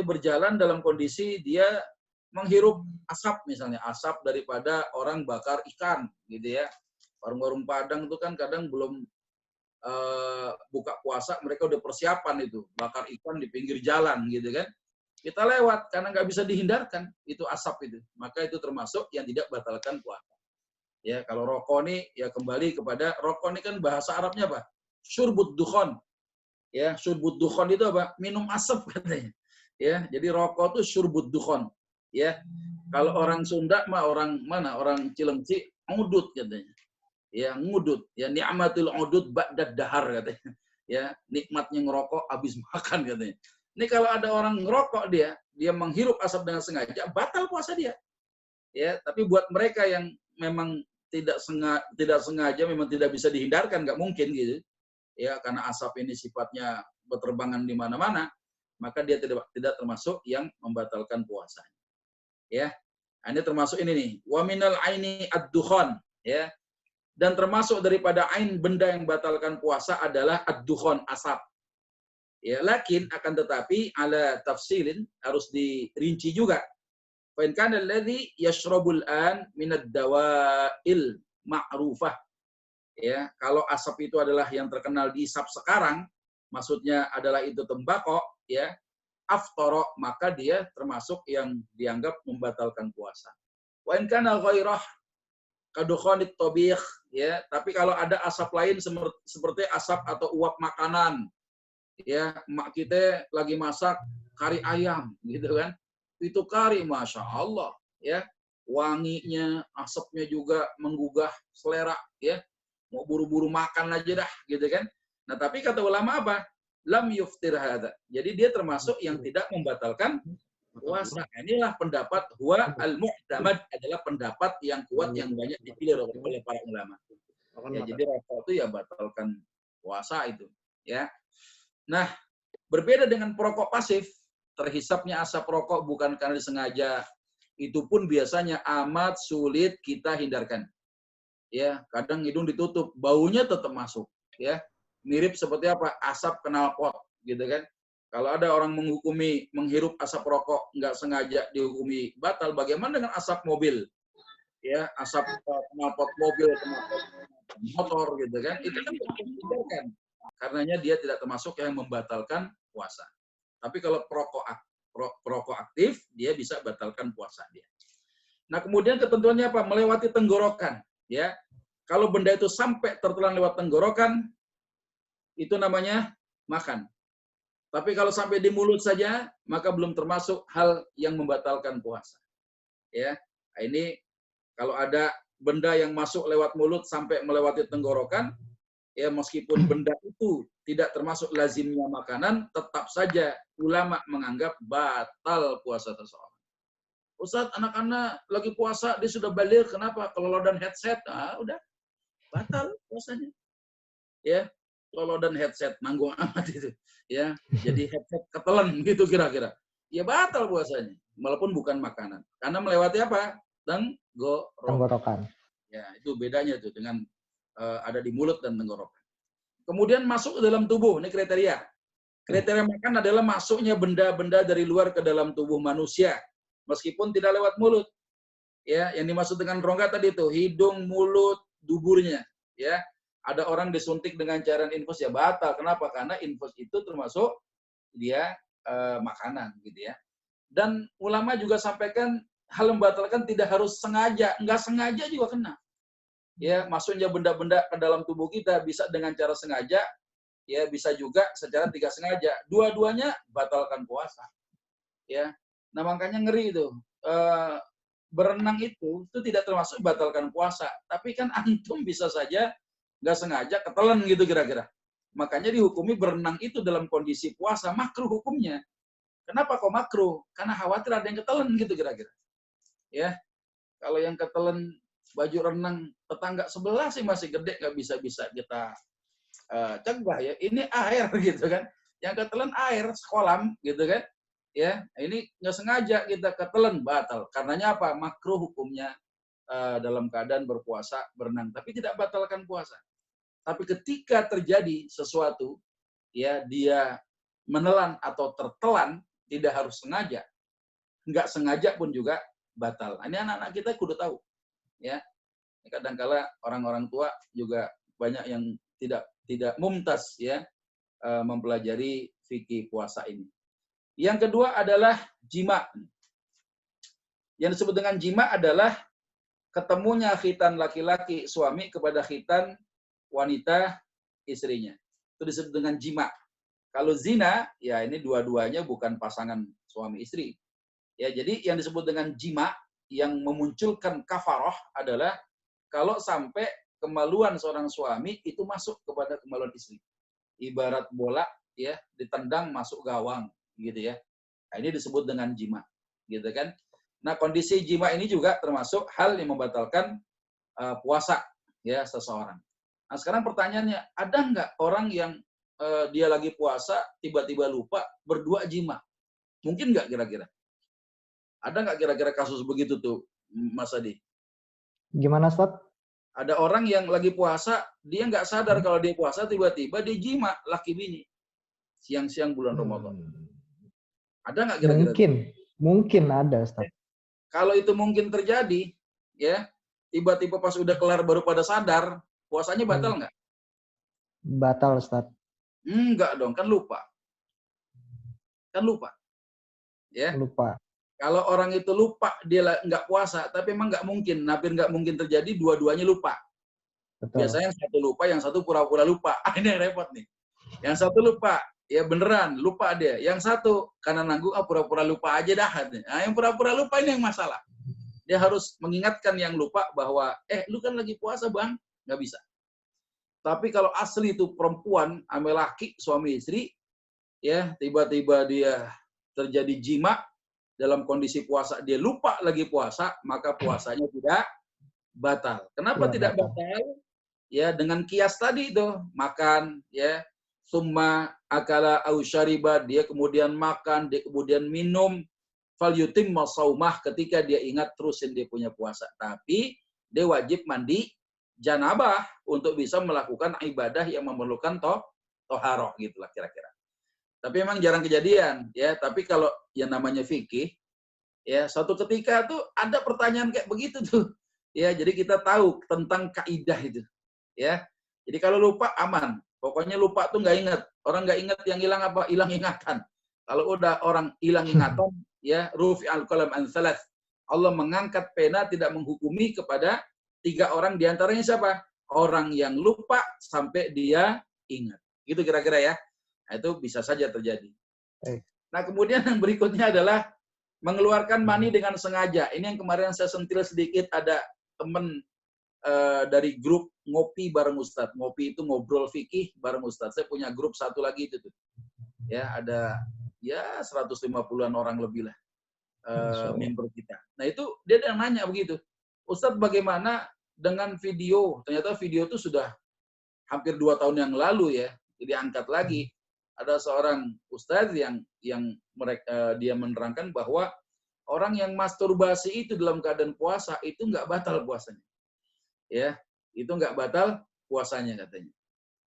berjalan dalam kondisi dia menghirup asap, misalnya asap daripada orang bakar ikan, gitu ya. Warung-warung Padang itu kan kadang belum buka puasa, mereka udah persiapan itu, bakar ikan di pinggir jalan gitu kan. Kita lewat, karena nggak bisa dihindarkan, itu asap itu. Maka itu termasuk yang tidak batalkan puasa. Ya, kalau rokok nih, ya kembali kepada, rokok ini kan bahasa Arabnya apa? Syurbut dukhon. Ya, syurbut dukhon itu apa? Minum asap katanya. Ya, jadi rokok itu syurbut dukhon. Ya, kalau orang Sunda mah orang mana? Orang Cilengsi, ngudut katanya. Ya, ngudut, ya ni'matul udud ba'dad dahar katanya. Ya, nikmatnya ngerokok habis makan katanya. Ini kalau ada orang ngerokok dia menghirup asap dengan sengaja, batal puasa dia. Ya, tapi buat mereka yang memang tidak sengaja memang tidak bisa dihindarkan, nggak mungkin gitu. Ya, karena asap ini sifatnya berterbangan di mana-mana, maka dia tidak termasuk yang membatalkan puasanya. Ya. Ini termasuk ini nih, wa minal aini ad-dukhan, ya. Dan termasuk daripada ain benda yang batalkan puasa adalah ad-dukhon, asap. Ya, lakin akan tetapi ala tafsilin harus dirinci juga. Fa in kana alladhi yashrabul an min ad-dawa'il ma'rufah. Ya, kalau asap itu adalah yang terkenal dihisap sekarang, maksudnya adalah itu tembakau, ya, aftara, maka dia termasuk yang dianggap membatalkan puasa. Wa in kana ghairah kadukhanit tobikh, ya, tapi kalau ada asap lain seperti asap atau uap makanan, ya, emak kita lagi masak kari ayam gitu kan, itu kari masya Allah, ya, wanginya, asapnya juga menggugah selera, ya, mau buru-buru makan aja dah gitu kan. Nah tapi kata ulama apa? lam yuftir hadza. Jadi dia termasuk yang tidak membatalkan puasa. Inilah pendapat huwa al-mu'tamad, adalah pendapat yang kuat yang banyak dipilih oleh para ulama. Ya, jadi rokok itu ya batalkan puasa itu, ya. Nah, berbeda dengan perokok pasif, terhisapnya asap rokok bukan karena disengaja, itu pun biasanya amat sulit kita hindarkan. Ya, kadang hidung ditutup, baunya tetap masuk, ya. Mirip seperti apa? Asap knalpot, gitu kan. Kalau ada orang menghirup asap rokok nggak sengaja dihukumi batal, bagaimana dengan asap mobil? Ya, asap knalpot mobil, knalpot motor, gitu kan. Itu kan dihindarkan. Karenanya dia tidak termasuk yang membatalkan puasa. Tapi kalau perokok aktif, dia bisa batalkan puasa dia. Nah, kemudian ketentuannya apa? Melewati tenggorokan, ya. Kalau benda itu sampai tertelan lewat tenggorokan, itu namanya makan. Tapi kalau sampai di mulut saja, maka belum termasuk hal yang membatalkan puasa. Ya, nah, ini kalau ada benda yang masuk lewat mulut sampai melewati tenggorokan, ya meskipun benda itu tidak termasuk lazimnya makanan, tetap saja ulama menganggap batal puasa seseorang. Ustaz, anak-anak lagi puasa, dia sudah balik, kenapa? Kalau dan headset, udah batal puasanya. Ya, kalau dan headset nanggung amat itu. Ya, jadi headset ketelan gitu kira-kira. Ya batal puasanya, walaupun bukan makanan. Karena melewati apa? Tenggorokan. Ya, itu bedanya tuh dengan ada di mulut dan tenggorokan. Kemudian masuk ke dalam tubuh, ini kriteria. Kriteria makan adalah masuknya benda-benda dari luar ke dalam tubuh manusia, meskipun tidak lewat mulut. Ya, yang dimaksud dengan rongga tadi itu hidung, mulut, duburnya. Ya, ada orang disuntik dengan cairan infus ya batal. Kenapa? Karena infus itu termasuk dia makanan, gitu ya. Dan ulama juga sampaikan hal membatalkan tidak harus sengaja, nggak sengaja juga kena. Ya, masuknya benda-benda ke dalam tubuh kita bisa dengan cara sengaja, ya bisa juga secara tidak sengaja. Dua-duanya batalkan puasa. Ya, nah makanya ngeri itu. Berenang itu tidak termasuk batalkan puasa. Tapi kan antum bisa saja nggak sengaja ketelan gitu kira-kira. Makanya dihukumi berenang itu dalam kondisi puasa, makruh hukumnya. Kenapa kok makruh? Karena khawatir ada yang ketelan gitu kira-kira. Ya, kalau yang ketelan baju renang tetangga sebelah sih masih gede, nggak bisa kita cegah ya. Ini air gitu kan. Yang ketelan air sekolam gitu kan. Ya, ini nggak sengaja kita ketelan batal. Karenanya apa? Makruh hukumnya dalam keadaan berpuasa berenang, tapi tidak batalkan puasa. Tapi ketika terjadi sesuatu, ya dia menelan atau tertelan, tidak harus sengaja. Nggak sengaja pun juga batal. Ini anak-anak kita kudu tahu. Ya, kadang-kala orang-orang tua juga banyak yang tidak mumtaz ya mempelajari fikih puasa ini. Yang kedua adalah jima. Yang disebut dengan jima adalah ketemunya khitan laki-laki suami kepada khitan wanita istrinya. Itu disebut dengan jima. Kalau zina, ya ini dua-duanya bukan pasangan suami istri. Ya, jadi yang disebut dengan jima yang memunculkan kafaroh adalah kalau sampai kemaluan seorang suami itu masuk kepada kemaluan istri. Ibarat bola ya ditendang masuk gawang gitu ya. Nah, ini disebut dengan jima, gitu kan? Nah, kondisi jima ini juga termasuk hal yang membatalkan puasa ya seseorang. Nah, sekarang pertanyaannya, ada nggak orang yang dia lagi puasa tiba-tiba lupa berdua jima? Mungkin nggak kira-kira? Ada nggak kira-kira kasus begitu tuh, Mas Adi? Gimana, Ustaz? Ada orang yang lagi puasa, dia nggak sadar kalau dia puasa, tiba-tiba dia jima laki bini siang-siang bulan Ramadan. Ada nggak kira-kira? Mungkin ada, Ustaz. Kalau itu mungkin terjadi, ya tiba-tiba pas udah kelar baru pada sadar, puasanya batal nggak? Batal, Ustaz. Enggak dong, kan lupa. Kan lupa. Ya. Lupa. Kalau orang itu lupa, dia nggak puasa, tapi emang nggak mungkin. Hampir nggak mungkin terjadi, dua-duanya lupa. Betul. Biasanya yang satu lupa, yang satu pura-pura lupa. Ini yang repot nih. Yang satu lupa, ya beneran, lupa dia. Yang satu, karena nanggung, pura-pura lupa aja dah. Nah, yang pura-pura lupa ini yang masalah. Dia harus mengingatkan yang lupa bahwa, lu kan lagi puasa bang, nggak bisa. Tapi kalau asli itu perempuan, sama laki, suami istri, ya tiba-tiba dia terjadi jima dalam kondisi puasa, dia lupa lagi puasa, maka puasanya tidak batal. Kenapa tidak batal? Ya dengan kias tadi itu, makan ya, summa akala au syariba, dia kemudian makan, dia kemudian minum, fal yutimma shaumah, ketika dia ingat terusin dia punya puasa. Tapi dia wajib mandi janabah untuk bisa melakukan ibadah yang memerlukan toharoh gitulah kira-kira. Tapi memang jarang kejadian ya, tapi kalau yang namanya fikih ya, suatu ketika tuh ada pertanyaan kayak begitu tuh. Ya, jadi kita tahu tentang kaidah itu. Ya. Jadi kalau lupa aman. Pokoknya lupa tuh nggak ingat. Orang nggak ingat, yang hilang apa? Hilang ingatan. Kalau udah orang hilang ingatan, ya rufi'al qalam an thalath. Allah mengangkat pena, tidak menghukumi kepada 3 orang, diantaranya siapa? Orang yang lupa sampai dia ingat. Gitu kira-kira ya. Nah, itu bisa saja terjadi. Nah, kemudian yang berikutnya adalah mengeluarkan mani dengan sengaja. Ini yang kemarin saya sentil sedikit, ada teman dari grup ngopi bareng Ustadz. Ngopi itu ngobrol fikih bareng Ustadz. Saya punya grup satu lagi itu tuh. Ya, ada ya 150-an orang lebih lah member kita. Nah, itu dia yang nanya begitu. Ustadz, bagaimana dengan video? Ternyata video itu sudah hampir 2 tahun yang lalu ya. Jadi angkat lagi. Ada seorang ustadz yang mereka dia menerangkan bahwa orang yang masturbasi itu dalam keadaan puasa itu nggak batal puasanya. Ya, itu nggak batal puasanya katanya.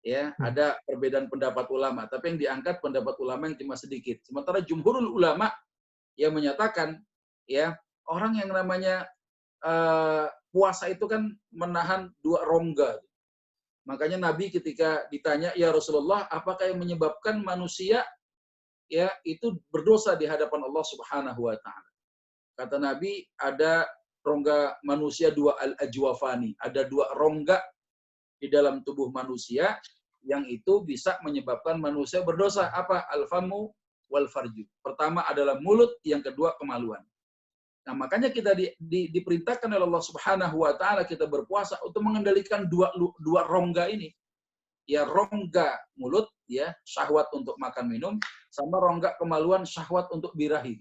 Ya, ada perbedaan pendapat ulama, tapi yang diangkat pendapat ulama yang cuma sedikit. Sementara jumhurul ulama yang menyatakan ya, orang yang namanya puasa itu kan menahan 2 rongga. Makanya Nabi ketika ditanya, ya Rasulullah, apakah yang menyebabkan manusia ya itu berdosa di hadapan Allah Subhanahu wa taala? Kata Nabi, ada rongga manusia 2 al-ajwafani, ada 2 rongga di dalam tubuh manusia yang itu bisa menyebabkan manusia berdosa. Apa? Al-famu wal farju. Pertama adalah mulut, yang kedua kemaluan. Nah, makanya kita diperintahkan oleh Allah Subhanahu wa taala kita berpuasa untuk mengendalikan dua rongga ini. Ya, rongga mulut ya, syahwat untuk makan minum, sama rongga kemaluan, syahwat untuk birahi.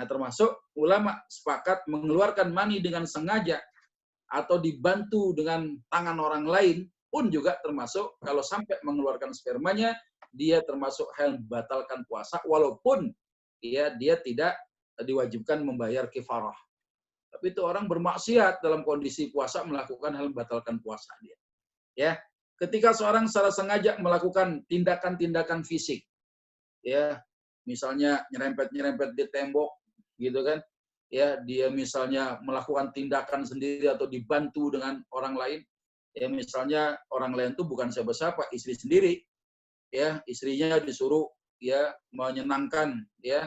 Nah, termasuk ulama sepakat mengeluarkan mani dengan sengaja atau dibantu dengan tangan orang lain pun juga termasuk, kalau sampai mengeluarkan spermanya, dia termasuk hal yang membatalkan puasa walaupun ya dia tidak diwajibkan membayar kifarah. Tapi itu orang bermaksiat dalam kondisi puasa melakukan hal membatalkan puasa dia. Ya, ketika seorang secara sengaja melakukan tindakan-tindakan fisik, ya, misalnya nyerempet-nyerempet di tembok, gitu kan? Ya, dia misalnya melakukan tindakan sendiri atau dibantu dengan orang lain. Ya, misalnya orang lain itu bukan siapa-siapa, istri sendiri. Ya, istrinya disuruh ya menyenangkan ya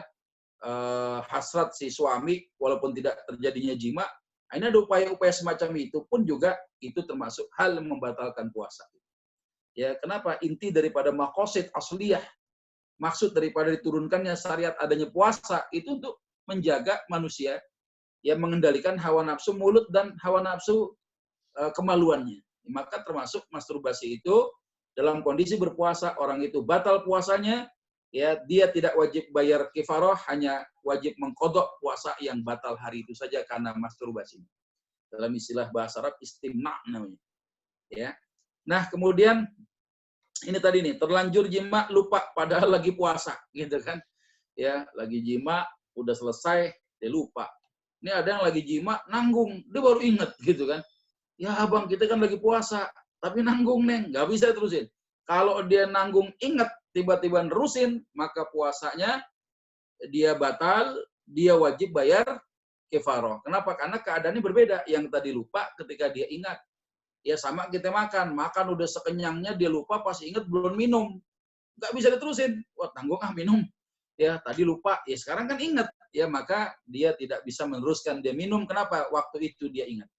hasrat si suami walaupun tidak terjadinya jima. Ini ada upaya-upaya semacam itu pun juga itu termasuk hal yang membatalkan puasa. Ya, kenapa? Inti daripada maqasid asliyah, maksud daripada diturunkannya syariat adanya puasa itu untuk menjaga manusia yang mengendalikan hawa nafsu mulut dan hawa nafsu kemaluannya. Maka termasuk masturbasi itu dalam kondisi berpuasa, orang itu batal puasanya. Ya, dia tidak wajib bayar kifarah, hanya wajib mengkodok puasa yang batal hari itu saja karena masturbasi. Dalam istilah bahasa Arab istimna namanya. Ya. Nah, kemudian ini tadi nih, terlanjur jima lupa padahal lagi puasa, gitu kan? Ya, lagi jima udah selesai, dia lupa. Ini ada yang lagi jima nanggung, dia baru inget, gitu kan? Ya, abang kita kan lagi puasa, tapi nanggung neng, nggak bisa terusin. Kalau dia nanggung inget tiba-tiba nerusin, maka puasanya dia batal, dia wajib bayar kifarah. Kenapa? Karena keadaannya berbeda. Yang tadi lupa ketika dia ingat. Ya sama kita makan udah sekenyangnya, dia lupa pas ingat belum minum. Nggak bisa diterusin. Wah, tanggung minum. Ya, tadi lupa. Ya sekarang kan ingat. Ya, maka dia tidak bisa meneruskan dia minum. Kenapa? Waktu itu dia ingat.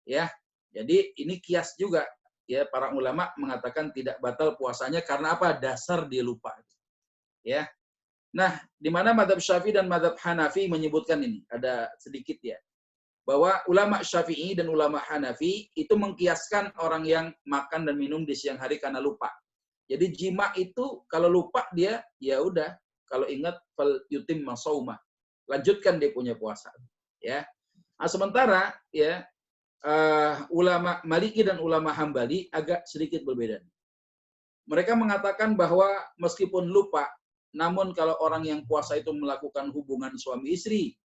Ya, jadi ini kias juga. Ya, para ulama mengatakan tidak batal puasanya karena apa? Dasar dia lupa. Ya. Nah, di mana mazhab Syafi'i dan mazhab Hanafi menyebutkan ini, ada sedikit ya. Bahwa ulama Syafi'i dan ulama Hanafi itu mengkiaskan orang yang makan dan minum di siang hari karena lupa. Jadi jima itu kalau lupa dia ya udah, kalau ingat fal yutimma shaumah. Lanjutkan dia punya puasa, ya. Nah, sementara ya ulama Maliki dan ulama Hambali agak sedikit berbeda. Mereka mengatakan bahwa meskipun lupa, namun kalau orang yang puasa itu melakukan hubungan suami istri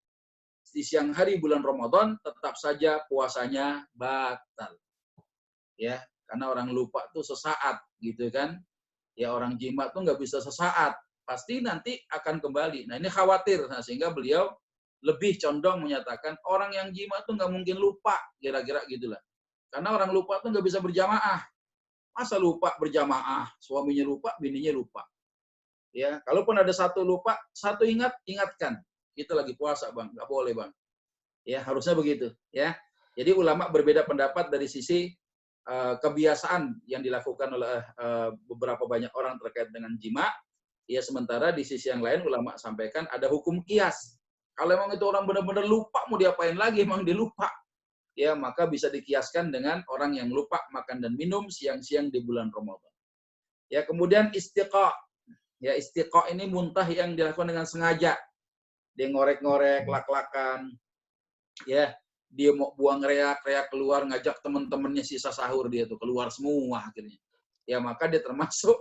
di siang hari bulan Ramadan, tetap saja puasanya batal. Ya, karena orang lupa tuh sesaat, gitu kan? Ya, orang jima tuh nggak bisa sesaat, pasti nanti akan kembali. Nah, ini khawatir, nah, sehingga beliau lebih condong menyatakan orang yang jima tuh nggak mungkin lupa, kira-kira gitulah. Karena orang lupa tuh nggak bisa berjamaah. Masa lupa berjamaah, suaminya lupa, bininya lupa. Ya, kalaupun ada satu lupa, satu ingat, ingatkan. Kita lagi puasa, Bang, nggak boleh, Bang. Ya, harusnya begitu, ya. Jadi ulama berbeda pendapat dari sisi kebiasaan yang dilakukan oleh beberapa banyak orang terkait dengan jima. Ya, sementara di sisi yang lain ulama sampaikan ada hukum kias. Kalau emang itu orang benar-benar lupa, mau diapain lagi, emang dia lupa. Ya, maka bisa dikiaskan dengan orang yang lupa makan dan minum siang-siang di bulan Ramadan. Ya, kemudian istiqa. Ya, istiqa ini muntah yang dilakukan dengan sengaja. Dia ngorek-ngorek, lak-lakan. Ya, dia mau buang reak keluar, ngajak teman-temannya sisa sahur dia tuh keluar semua akhirnya. Ya, maka dia termasuk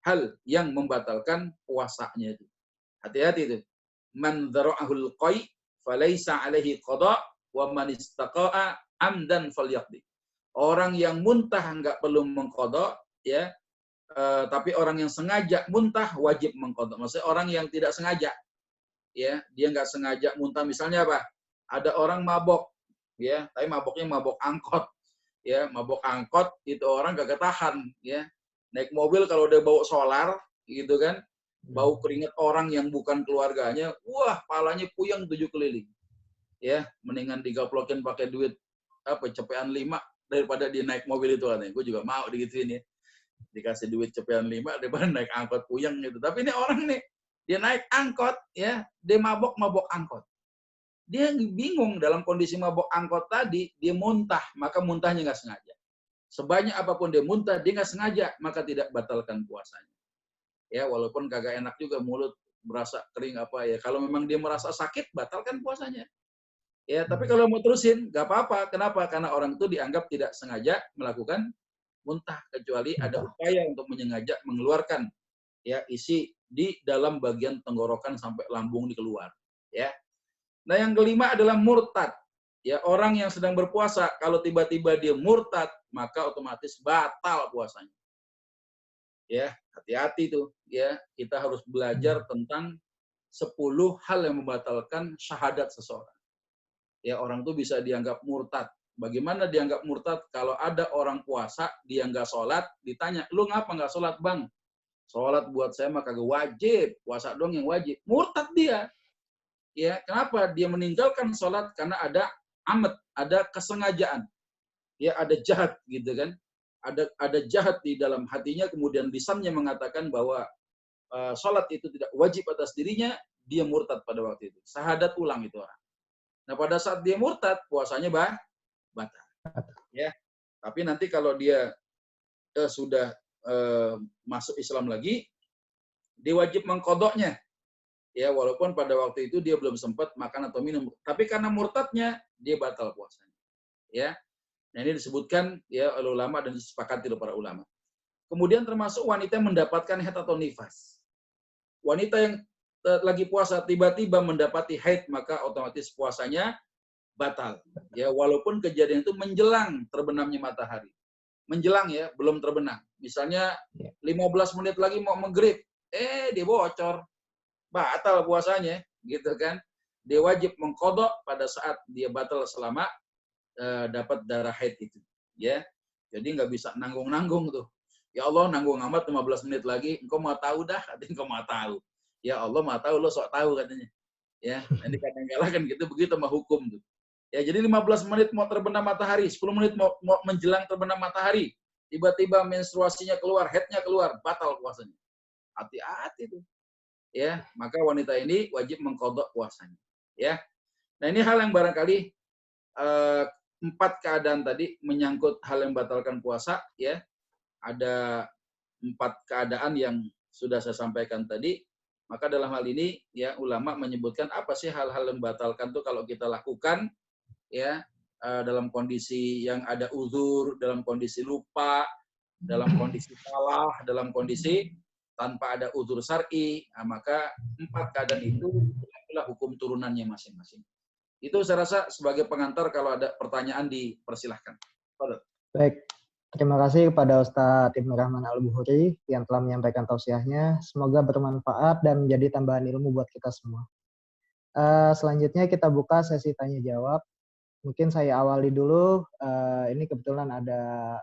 hal yang membatalkan puasanya itu. Hati-hati itu. Man dzara'ahul qai falaisa alaihi qada wa man istaqa'a amdan falyaqdi. Orang yang muntah enggak perlu mengqada, ya. Tapi orang yang sengaja muntah wajib mengqada. Maksudnya orang yang tidak sengaja, ya, dia enggak sengaja muntah, misalnya apa? Ada orang mabok, ya, tapi maboknya mabok angkot. Ya, mabok angkot itu orang gak ketahan, ya. Naik mobil kalau udah bau solar gitu kan, bau keringat orang yang bukan keluarganya, wah, palanya puyeng 7 keliling. Ya, mendingan digaplokin pakai duit cepean 5 daripada dia naik mobil itu katanya. Gue juga mau digituin ya. Dikasih duit cepean 5 daripada naik angkot puyeng gitu. Tapi ini orang nih, dia naik angkot ya, dia mabok angkot. Dia bingung dalam kondisi mabok angkot tadi, dia muntah, maka muntahnya nggak sengaja. Sebanyak apapun dia muntah, dia nggak sengaja, maka tidak batalkan puasanya. Ya, walaupun kagak enak juga mulut berasa kering apa ya. Kalau memang dia merasa sakit, batalkan puasanya. Ya, tapi kalau mau terusin, nggak apa-apa. Kenapa? Karena orang itu dianggap tidak sengaja melakukan muntah, kecuali ada upaya untuk menyengaja mengeluarkan ya isi di dalam bagian tenggorokan sampai lambung dikeluar. Ya. Nah, yang kelima adalah murtad. Ya, orang yang sedang berpuasa, kalau tiba-tiba dia murtad, maka otomatis batal puasanya. Ya, hati-hati tuh. Ya, kita harus belajar tentang 10 hal yang membatalkan syahadat seseorang. Ya, orang tuh bisa dianggap murtad. Bagaimana dianggap murtad? Kalau ada orang puasa, dia nggak sholat, ditanya, lu ngapa nggak sholat, Bang? Sholat buat saya mah kagak wajib, puasa dong yang wajib. Murtad dia. Ya, kenapa? Dia meninggalkan sholat karena ada amat, ada kesengajaan. Ya, ada jahat gitu kan. Ada jahat di dalam hatinya, kemudian lisannya mengatakan bahwa sholat itu tidak wajib atas dirinya, dia murtad pada waktu itu. Syahadat ulang itu orang. Nah, pada saat dia murtad, puasanya batal. Ya. Tapi nanti kalau dia sudah masuk Islam lagi, dia wajib mengkodoknya. Ya, walaupun pada waktu itu dia belum sempat makan atau minum. Tapi karena murtadnya, dia batal puasanya. Ya. Nah, ini disebutkan ya oleh ulama dan disepakati oleh para ulama. Kemudian termasuk wanita yang mendapatkan haid atau nifas. Wanita yang lagi puasa tiba-tiba mendapati haid, maka otomatis puasanya batal. Ya, walaupun kejadian itu menjelang terbenamnya matahari. Menjelang ya, belum terbenam. Misalnya 15 menit lagi mau maghrib, dia bocor. Batal puasanya, gitu kan. Dia wajib mengkodok pada saat dia batal selama dapat darah haid itu. Ya, jadi nggak bisa nanggung-nanggung tuh. Ya Allah, nanggung amat 15 menit lagi, engkau mau tahu dah, engkau mau tahu. Ya Allah mau tahu, lo sok tahu katanya. Ya, nanti kadang-kadang kan gitu begitu sama hukum tuh. Ya, jadi 15 menit mau terbenam matahari, 10 menit mau menjelang terbenam matahari, tiba-tiba menstruasinya keluar, haidnya keluar, batal puasanya. Hati-hati tuh. Ya, maka wanita ini wajib mengqadha puasanya. Ya. Nah, ini hal yang barangkali 4 keadaan tadi menyangkut hal yang membatalkan puasa, ya. Ada 4 keadaan yang sudah saya sampaikan tadi, maka dalam hal ini ya ulama menyebutkan apa sih hal-hal yang membatalkan tuh kalau kita lakukan ya dalam kondisi yang ada uzur, dalam kondisi lupa, dalam kondisi salah, dalam kondisi tanpa ada uzur syar'i, maka 4 keadaan itu itulah hukum turunannya masing-masing. Itu saya rasa sebagai pengantar, kalau ada pertanyaan dipersilahkan. Baik, terima kasih kepada Ustadz Ibnu Rahman Al-Bukhari yang telah menyampaikan tausiahnya. Semoga bermanfaat dan menjadi tambahan ilmu buat kita semua. Selanjutnya kita buka sesi tanya jawab. Mungkin saya awali dulu. Ini kebetulan ada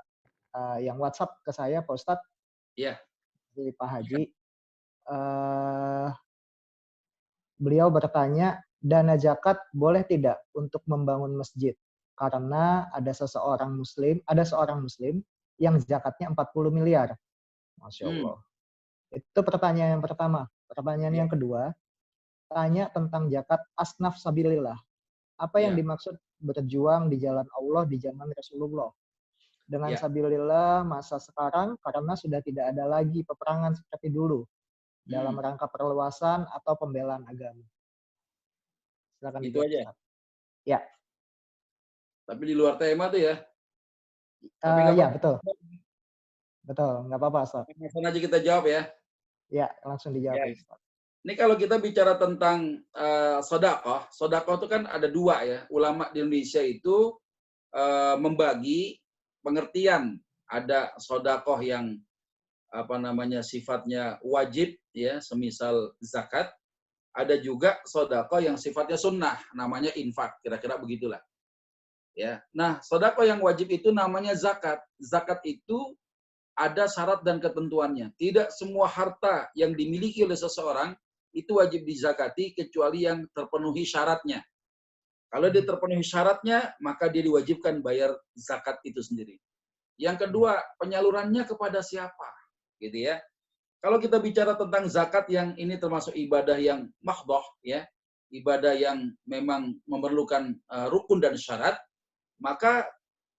yang WhatsApp ke saya, Pak Ustadz. Iya. Dari Pak Haji. Beliau bertanya, dana zakat boleh tidak untuk membangun masjid? Karena ada seorang muslim yang zakatnya 40 miliar. Masya Allah. Itu pertanyaan yang pertama. Pertanyaan yang kedua, tanya tentang zakat asnaf sabilillah. Apa yang dimaksud berjuang di jalan Allah di zaman Rasulullah? Dengan sabilillah masa sekarang, karena sudah tidak ada lagi peperangan seperti dulu dalam rangka perluasan atau pembelaan agama. Silakan itu aja. Ya. Tapi di luar tema tuh ya. Ya, betul. Betul, nggak apa-apa, Ustaz. Langsung aja kita jawab ya. Ya, langsung dijawab. Ya. Ustaz. Ini kalau kita bicara tentang sodakoh itu kan ada 2 ya. Ulama di Indonesia itu membagi pengertian. Ada sodakoh yang sifatnya wajib ya, semisal zakat. Ada juga sodakoh yang sifatnya sunnah, namanya infak, kira-kira begitulah. Ya, nah sodakoh yang wajib itu namanya zakat. Zakat itu ada syarat dan ketentuannya. Tidak semua harta yang dimiliki oleh seseorang itu wajib dizakati kecuali yang terpenuhi syaratnya. Kalau dia terpenuhi syaratnya, maka dia diwajibkan bayar zakat itu sendiri. Yang kedua, penyalurannya kepada siapa, gitu ya. Kalau kita bicara tentang zakat yang ini termasuk ibadah yang mahdhah ya, ibadah yang memang memerlukan rukun dan syarat, maka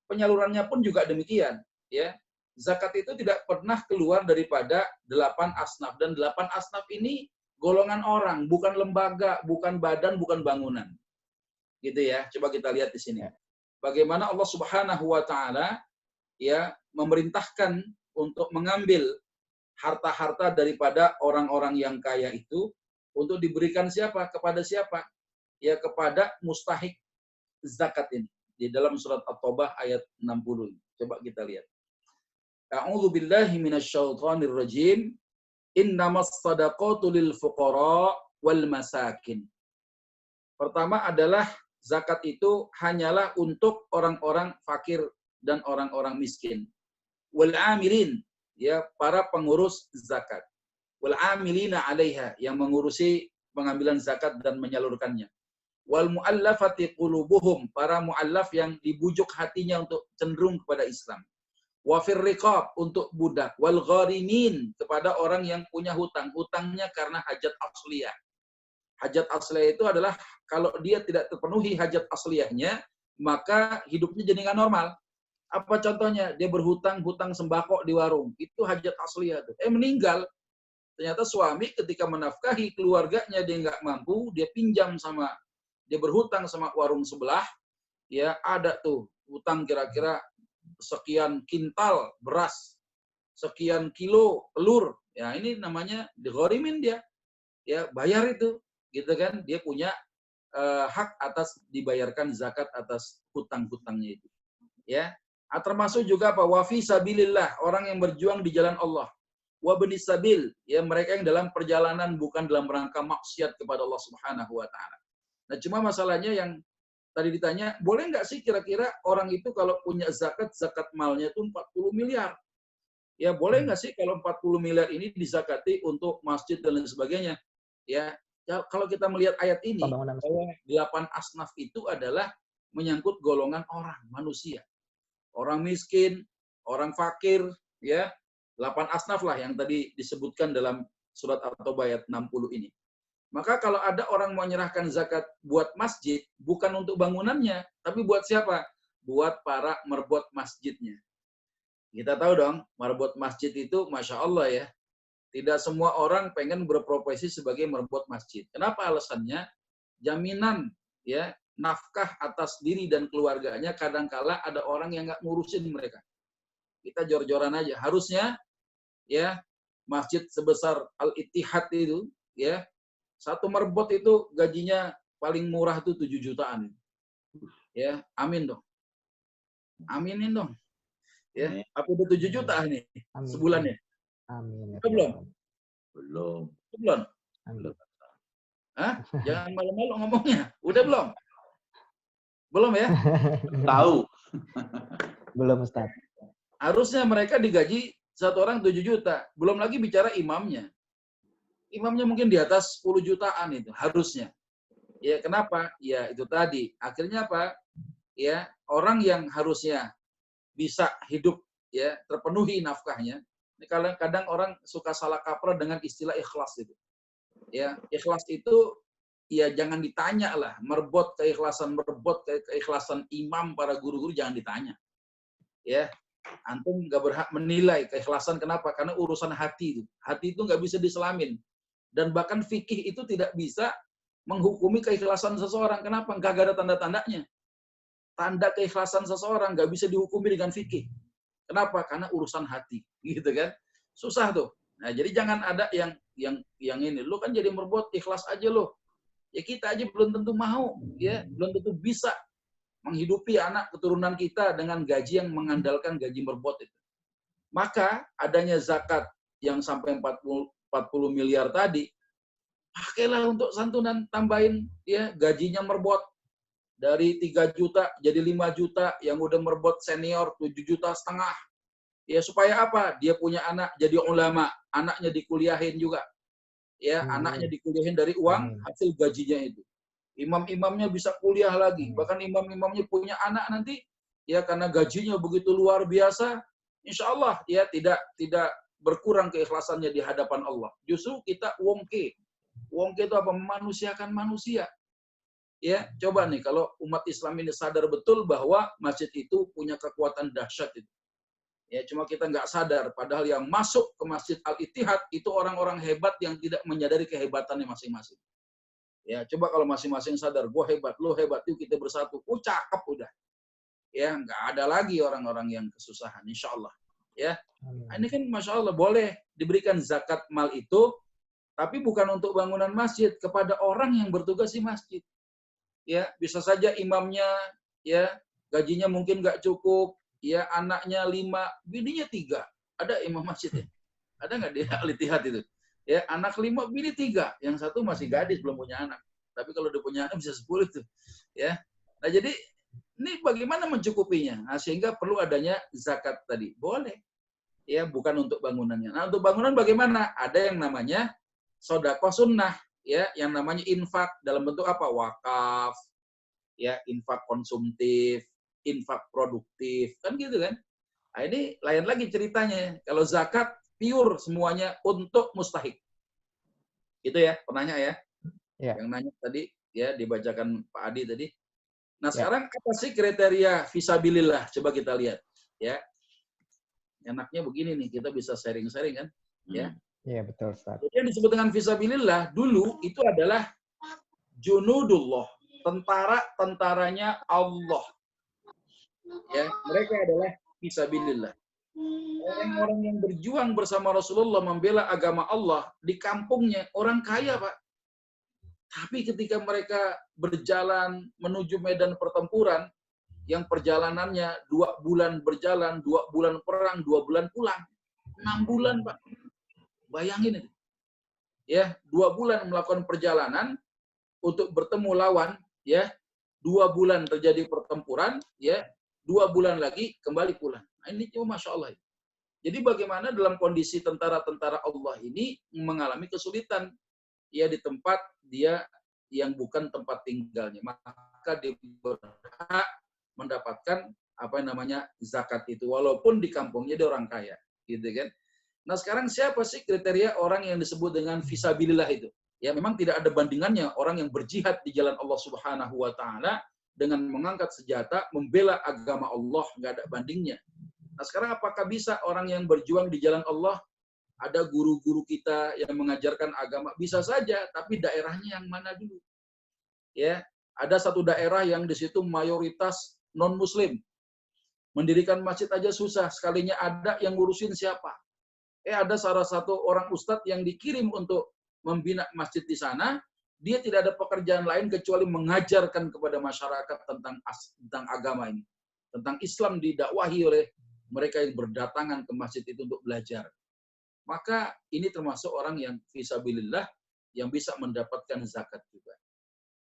penyalurannya pun juga demikian ya. Zakat itu tidak pernah keluar daripada 8 asnaf, dan 8 asnaf ini golongan orang, bukan lembaga, bukan badan, bukan bangunan. Gitu ya. Coba kita lihat di sini. Bagaimana Allah Subhanahu wa taala ya memerintahkan untuk mengambil harta-harta daripada orang-orang yang kaya itu untuk diberikan siapa? Kepada siapa? Ya kepada mustahik zakat ini. Di dalam surat At-Taubah ayat 60. Coba kita lihat. A'udzu billahi minasyaitonir rajim. Innamas shadaqatu lil fuqara wal masakin. Pertama adalah zakat itu hanyalah untuk orang-orang fakir dan orang-orang miskin. Wal amilin, ya para pengurus zakat. Wal amilina 'alaiha, yang mengurusi pengambilan zakat dan menyalurkannya. Wal muallafati qulubuhum, para muallaf yang dibujuk hatinya untuk cenderung kepada Islam. Wa fir riqab, untuk budak. Wal gharimin, kepada orang yang punya hutang. Hutangnya karena hajat asliyah. Hajat asliyah itu adalah kalau dia tidak terpenuhi hajat asliyahnya, maka hidupnya jadi nggak normal. Apa contohnya? Dia berhutang sembako di warung. Itu hajat asliyah. Meninggal. Ternyata suami ketika menafkahi keluarganya dia nggak mampu, dia berhutang sama warung sebelah. Ya ada tuh hutang kira-kira sekian kintal beras, sekian kilo telur. Ya ini namanya dighorimin dia. Ya bayar itu. Gitu kan? Dia punya hak atas dibayarkan zakat atas hutang-hutangnya itu. Ya. Termasuk juga apa? Wa fi sabilillah, orang yang berjuang di jalan Allah. Wa benis sabil, ya mereka yang dalam perjalanan bukan dalam rangka maksiat kepada Allah Subhanahu wa taala. Nah, cuma masalahnya yang tadi ditanya, boleh nggak sih kira-kira orang itu kalau punya zakat malnya itu 40 miliar? Ya, boleh nggak sih kalau 40 miliar ini dizakati untuk masjid dan lain sebagainya? Ya, kalau kita melihat ayat ini, bahwa 8 asnaf itu adalah menyangkut golongan orang, manusia. Orang miskin, orang fakir, ya 8 asnaf lah yang tadi disebutkan dalam surat At-Taubah ayat 60 ini. Maka kalau ada orang mau menyerahkan zakat buat masjid, bukan untuk bangunannya, tapi buat siapa? Buat para merbot masjidnya. Kita tahu dong, marbot masjid itu Masya Allah ya, tidak semua orang pengen berprofesi sebagai marbot masjid. Kenapa alasannya? Jaminan ya nafkah atas diri dan keluarganya kadangkala ada orang yang nggak ngurusin mereka. Kita jor-joran aja. Harusnya ya masjid sebesar Al-Ittihad itu ya satu marbot itu gajinya paling murah itu 7 jutaan. Ya, amin dong. Aminin dong. Ya, apa udah 7 juta nih sebulan ya? Amin. Udah belum? Belum. Belum. Amin. Hah? Jangan malu-malu ngomongnya. Udah belum? Belum ya? Tahu. Belum, Ustaz. Harusnya mereka digaji satu orang 7 juta. Belum lagi bicara imamnya. Imamnya mungkin di atas 10 jutaan itu harusnya. Ya, kenapa? Ya, itu tadi. Akhirnya apa? Ya, orang yang harusnya bisa hidup ya, terpenuhi nafkahnya. Ini kadang-kadang orang suka salah kaprah dengan istilah ikhlas itu. Ya, ikhlas itu ya jangan ditanya lah. Keikhlasan imam para guru-guru jangan ditanya. Ya, antum nggak berhak menilai keikhlasan. Kenapa? Karena urusan hati itu. Hati itu nggak bisa diselamin. Dan bahkan fikih itu tidak bisa menghukumi keikhlasan seseorang. Kenapa? Nggak ada tanda-tandanya. Tanda keikhlasan seseorang nggak bisa dihukumi dengan fikih. Kenapa? Karena urusan hati, gitu kan? Susah tuh. Nah, jadi jangan ada yang ini. Lu kan jadi berbuat ikhlas aja lo. Ya kita aja belum tentu mau, ya belum tentu bisa menghidupi anak keturunan kita dengan gaji yang mengandalkan gaji merbot itu. Maka adanya zakat yang sampai 40 miliar tadi, pakailah untuk santunan, tambahin ya gajinya merbot. Dari 3 juta jadi 5 juta, yang udah merbot senior 7,5 juta. Ya supaya apa? Dia punya anak jadi ulama, anaknya dikuliahin juga. Ya, anaknya dikuliahin dari uang hasil gajinya itu. Imam-imamnya bisa kuliah lagi. Bahkan imam-imamnya punya anak nanti ya karena gajinya begitu luar biasa, insya Allah ya tidak berkurang keikhlasannya di hadapan Allah. Justru kita wongke. Wongke itu apa? Memanusiakan manusia. Ya, coba nih kalau umat Islam ini sadar betul bahwa masjid itu punya kekuatan dahsyat itu. Ya, cuma kita nggak sadar. Padahal yang masuk ke Masjid Al-Ittihad itu orang-orang hebat yang tidak menyadari kehebatannya masing-masing. Ya, coba kalau masing-masing sadar, gue hebat, lo hebat, yuk kita bersatu. Cakep udah. Ya, nggak ada lagi orang-orang yang kesusahan, insya Allah. Ya, ini kan masya Allah boleh diberikan zakat mal itu, tapi bukan untuk bangunan masjid, kepada orang yang bertugas di masjid. Ya, bisa saja imamnya ya gajinya mungkin nggak cukup, ya anaknya 5, bininya 3. Ada imam masjid ya? Ada nggak di Al-Ittihad itu? Ya, anak 5, bini 3. Yang satu masih gadis, belum punya anak. Tapi kalau udah punya anak bisa 10 itu. Ya. Nah, jadi ini bagaimana mencukupinya? Nah, sehingga perlu adanya zakat tadi. Boleh. Ya, bukan untuk bangunannya. Nah, untuk bangunan bagaimana? Ada yang namanya sedekah sunnah. Ya, yang namanya infak dalam bentuk apa? Wakaf, ya, infak konsumtif, infak produktif, kan gitu kan? Nah, ini lain lagi ceritanya. Kalau zakat pure semuanya untuk mustahik. Itu ya, penanya ya. Yang nanya tadi ya dibacakan Pak Adi tadi. Nah, sekarang apa sih kriteria fisabilillah? Coba kita lihat, ya. Enaknya begini nih, kita bisa sharing-sharing kan, ya. Iya, betul, Ustaz. Jadi yang disebut dengan fisabilillah dulu itu adalah junudullah, tentara-tentaranya Allah. Ya, mereka adalah fisabilillah. Orang-orang yang berjuang bersama Rasulullah membela agama Allah di kampungnya, orang kaya, Pak. Tapi ketika mereka berjalan menuju medan pertempuran, yang perjalanannya 2 bulan berjalan, 2 bulan perang, 2 bulan pulang. 6 bulan, Pak. Bayangin itu. Ya, 2 bulan melakukan perjalanan untuk bertemu lawan, ya. 2 bulan terjadi pertempuran, ya. 2 bulan lagi kembali pulang. Nah, ini cuma Masya Allah. Jadi bagaimana dalam kondisi tentara-tentara Allah ini mengalami kesulitan, ya di tempat dia yang bukan tempat tinggalnya, maka dia berhak mendapatkan apa yang namanya zakat itu, walaupun di kampungnya dia orang kaya, gitu kan? Nah, sekarang siapa sih kriteria orang yang disebut dengan fisabilillah itu? Ya, memang tidak ada bandingannya orang yang berjihad di jalan Allah Subhanahu wa taala dengan mengangkat senjata membela agama Allah, nggak ada bandingnya. Nah, sekarang apakah bisa orang yang berjuang di jalan Allah, ada guru-guru kita yang mengajarkan agama? Bisa saja, tapi daerahnya yang mana dulu? Ya, ada satu daerah yang di situ mayoritas non-muslim. Mendirikan masjid aja susah, sekalinya ada yang ngurusin siapa? Ada salah satu orang ustadz yang dikirim untuk membina masjid di sana, dia tidak ada pekerjaan lain kecuali mengajarkan kepada masyarakat tentang agama ini. Tentang Islam didakwahi oleh mereka yang berdatangan ke masjid itu untuk belajar. Maka ini termasuk orang yang fisabilillah yang bisa mendapatkan zakat juga.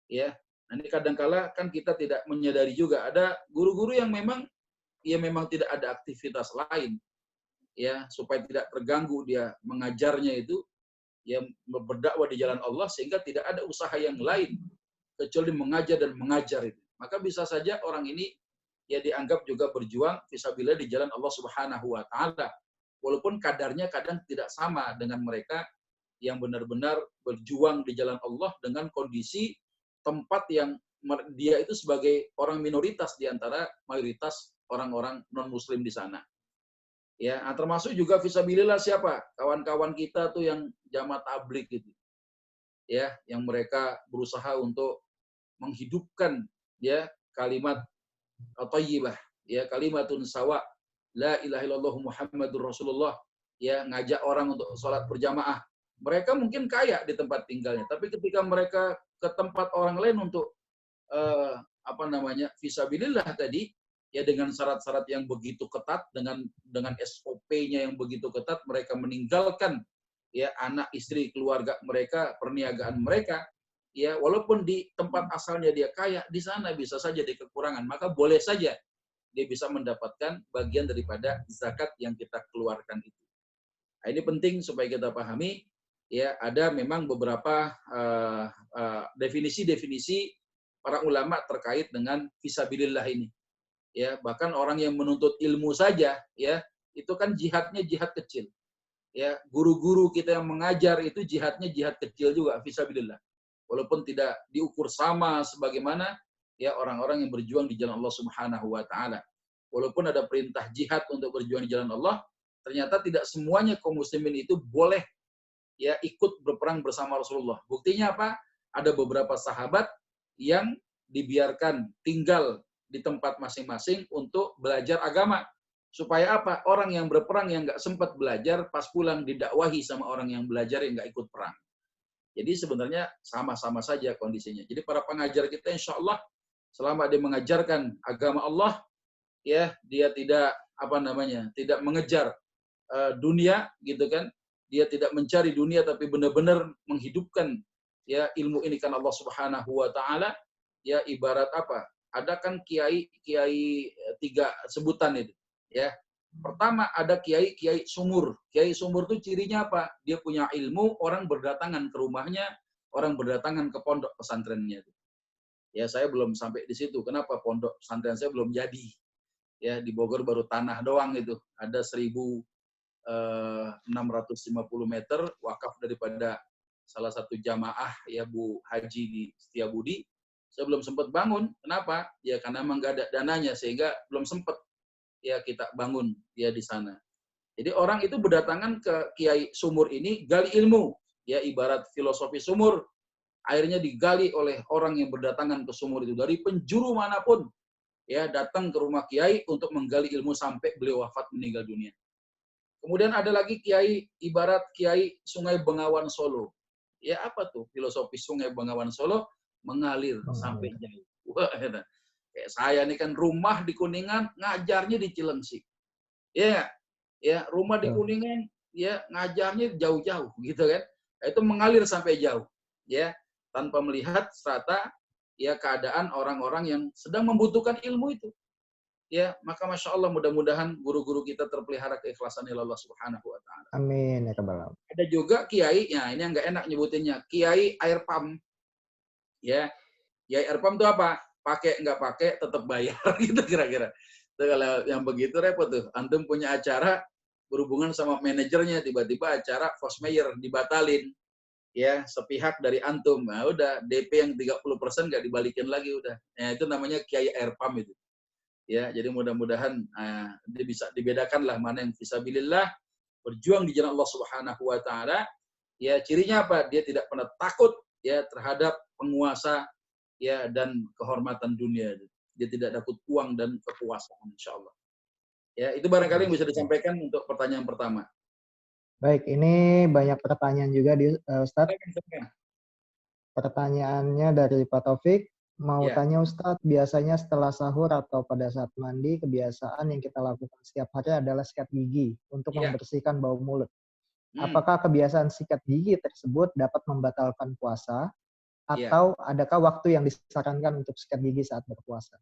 Ya, nanti kadangkala kan kita tidak menyadari juga ada guru-guru yang memang tidak ada aktivitas lain, ya, supaya tidak terganggu dia mengajarnya itu, ya, berdakwah di jalan Allah sehingga tidak ada usaha yang lain kecuali mengajar dan mengajar itu. Maka bisa saja orang ini ya dianggap juga berjuang fisabilillah di jalan Allah Subhanahu wa taala. Walaupun kadarnya kadang tidak sama dengan mereka yang benar-benar berjuang di jalan Allah dengan kondisi tempat yang dia itu sebagai orang minoritas di antara mayoritas orang-orang non-muslim di sana. Ya, termasuk juga fisabilillah siapa? Kawan-kawan kita tuh yang jamaah tabligh gitu. Ya, yang mereka berusaha untuk menghidupkan ya kalimat thayyibah, ya, kalimatun sawa, la ilaha illallah Muhammadur Rasulullah, ya, ngajak orang untuk sholat berjamaah. Mereka mungkin kaya di tempat tinggalnya, tapi ketika mereka ke tempat orang lain untuk fisabilillah tadi, ya, dengan syarat-syarat yang begitu ketat, dengan SOP-nya yang begitu ketat, mereka meninggalkan ya anak, istri, keluarga mereka, perniagaan mereka, ya, walaupun di tempat asalnya dia kaya, di sana bisa saja di kekurangan, maka boleh saja dia bisa mendapatkan bagian daripada zakat yang kita keluarkan itu. Nah, ini penting supaya kita pahami, ya, ada memang beberapa definisi-definisi para ulama terkait dengan fisabilillah ini. Ya, bahkan orang yang menuntut ilmu saja, ya, itu kan jihadnya jihad kecil. Ya, guru-guru kita yang mengajar itu jihadnya jihad kecil juga fisabilillah. Walaupun tidak diukur sama sebagaimana ya orang-orang yang berjuang di jalan Allah Subhanahu wa taala. Walaupun ada perintah jihad untuk berjuang di jalan Allah, ternyata tidak semuanya kaum muslimin itu boleh ya ikut berperang bersama Rasulullah. Buktinya apa? Ada beberapa sahabat yang dibiarkan tinggal di tempat masing-masing untuk belajar agama. Supaya apa? Orang yang berperang yang nggak sempat belajar, pas pulang didakwahi sama orang yang belajar yang nggak ikut perang. Jadi sebenarnya sama-sama saja kondisinya. Jadi para pengajar kita insya Allah selama dia mengajarkan agama Allah, ya, dia tidak tidak mengejar dunia gitu kan. Dia tidak mencari dunia tapi benar-benar menghidupkan ya ilmu ini kan Allah Subhanahu wa taala. Ya, ibarat apa? Ada kan kiai 3 sebutan itu, ya. Pertama ada kiai sumur. Kiai sumur itu cirinya apa? Dia punya ilmu, orang berdatangan ke rumahnya, orang berdatangan ke pondok pesantrennya. Ya, saya belum sampai di situ. Kenapa? Pondok pesantren saya belum jadi. Ya, di Bogor baru tanah doang itu. Ada 1.650 meter wakaf daripada salah satu jamaah ya Bu Haji di Setiabudi. Saya belum sempat bangun. Kenapa? Ya karena memang nggak ada dananya sehingga belum sempat ya kita bangun ya di sana. Jadi orang itu berdatangan ke kiai sumur ini gali ilmu, ya, ibarat filosofi sumur, airnya digali oleh orang yang berdatangan ke sumur itu dari penjuru manapun, ya, datang ke rumah kiai untuk menggali ilmu sampai beliau wafat meninggal dunia. Kemudian ada lagi kiai ibarat kiai Sungai Bengawan Solo. Ya, apa tuh filosofi Sungai Bengawan Solo? Mengalir sampai jauh. Wah, kayak saya nih kan rumah di Kuningan, ngajarnya di Cilengsi. Ya, rumah di Kuningan, ya, ngajarnya jauh-jauh gitu kan. Itu mengalir sampai jauh, ya, tanpa melihat strata ya keadaan orang-orang yang sedang membutuhkan ilmu itu. Ya, maka Masya Allah mudah-mudahan guru-guru kita terpelihara keikhlasan Allah Subhanahu wa taala. Amin ya rabbal alamin. Ada juga kiai, ya ini yang nggak enak nyebutinnya, kiai air pump. Ya, kiai air pump itu apa? Pakai nggak pakai tetap bayar gitu kira-kira. Kalau yang begitu repot tuh. Antum punya acara berhubungan sama manajernya, tiba-tiba acara Fosmeyer dibatalin. Ya, sepihak dari antum. Nah, udah DP yang 30% nggak dibalikin lagi udah. Nah, itu namanya kiai air pump itu. Ya, jadi mudah-mudahan dia bisa dibedakan lah mana yang fisabilillah, berjuang di jalan Allah Subhanahu wa taala. Ya, cirinya apa? Dia tidak pernah takut ya terhadap penguasa ya dan kehormatan dunia. Dia tidak takut uang dan kekuasaan, insyaallah. Ya, itu barangkali yang bisa disampaikan untuk pertanyaan pertama. Baik, ini banyak pertanyaan juga di Ustadz. Pertanyaannya dari Pak Taufik. Mau tanya Ustadz, biasanya setelah sahur atau pada saat mandi, kebiasaan yang kita lakukan setiap hari adalah sikat gigi untuk membersihkan bau mulut. Apakah kebiasaan sikat gigi tersebut dapat membatalkan puasa? Atau adakah waktu yang disarankan untuk sikat gigi saat berpuasa?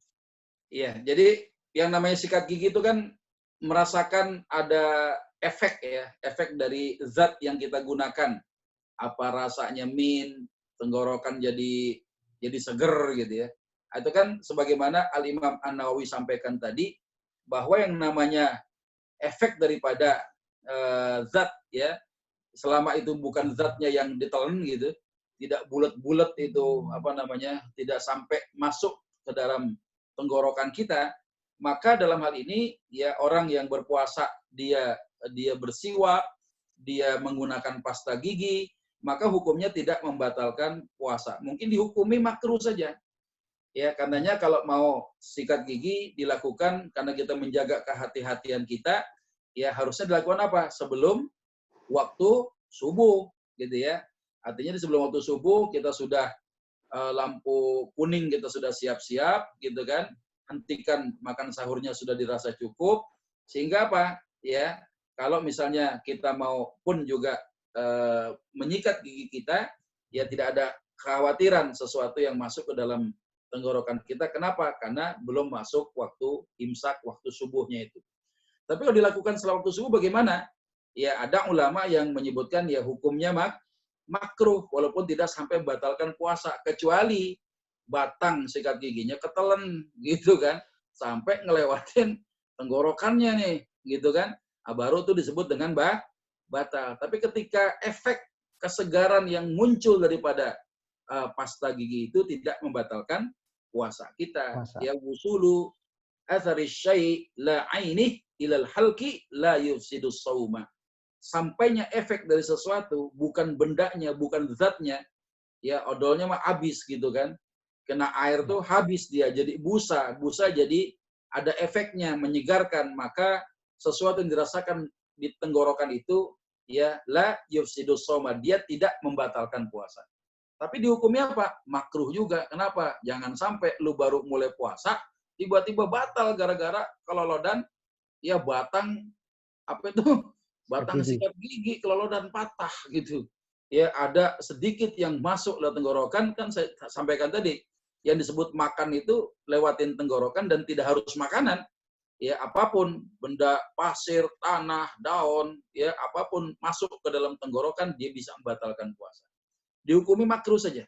Iya, jadi yang namanya sikat gigi itu kan merasakan ada efek ya, efek dari zat yang kita gunakan. Apa rasanya mint, tenggorokan jadi seger gitu ya. Itu kan sebagaimana Al-Imam An-Nawawi sampaikan tadi, bahwa yang namanya efek daripada zat ya, selama itu bukan zatnya yang ditelan gitu, tidak bulat-bulat itu tidak sampai masuk ke dalam tenggorokan kita, maka dalam hal ini ya orang yang berpuasa dia bersiwak, dia menggunakan pasta gigi, maka hukumnya tidak membatalkan puasa. Mungkin dihukumi makruh saja. Ya, karenanya kalau mau sikat gigi dilakukan karena kita menjaga kehati-hatian kita, ya harusnya dilakukan apa? Sebelum waktu subuh, gitu ya. Artinya di sebelum waktu subuh kita sudah lampu kuning, kita sudah siap-siap, gitu kan. Hentikan makan sahurnya sudah dirasa cukup, sehingga apa? Ya, kalau misalnya kita mau pun juga menyikat gigi kita, ya tidak ada kekhawatiran sesuatu yang masuk ke dalam tenggorokan kita. Kenapa? Karena belum masuk waktu imsak, waktu subuhnya itu. Tapi kalau dilakukan setelah waktu subuh bagaimana? Ya ada ulama yang menyebutkan ya hukumnya makruh, walaupun tidak sampai membatalkan puasa, kecuali batang sikat giginya ketelen gitu kan, sampai ngelewatin tenggorokannya nih, gitu kan. Baru itu disebut dengan batal. Tapi ketika efek kesegaran yang muncul daripada pasta gigi itu tidak membatalkan puasa kita. Ya wusulu athari syai' la ainih ilal halqi la yufsidu shauma. Sampainya efek dari sesuatu, bukan bendanya, bukan zatnya, ya odolnya mah habis gitu kan. Kena air tuh habis dia jadi busa jadi ada efeknya menyegarkan, maka sesuatu yang dirasakan di tenggorokan itu ya la yufsidus shauma, dia tidak membatalkan puasa. Tapi dihukumnya apa? Makruh juga. Kenapa? Jangan sampai lu baru mulai puasa tiba-tiba batal gara-gara kelolodan ya batang batang sikat gigi kelolodan patah gitu. Ya ada sedikit yang masuk lewat tenggorokan, kan saya sampaikan tadi yang disebut makan itu lewatin tenggorokan dan tidak harus makanan. Ya apapun, benda pasir, tanah, daun, ya apapun masuk ke dalam tenggorokan dia bisa membatalkan puasa. Dihukumi makruh saja.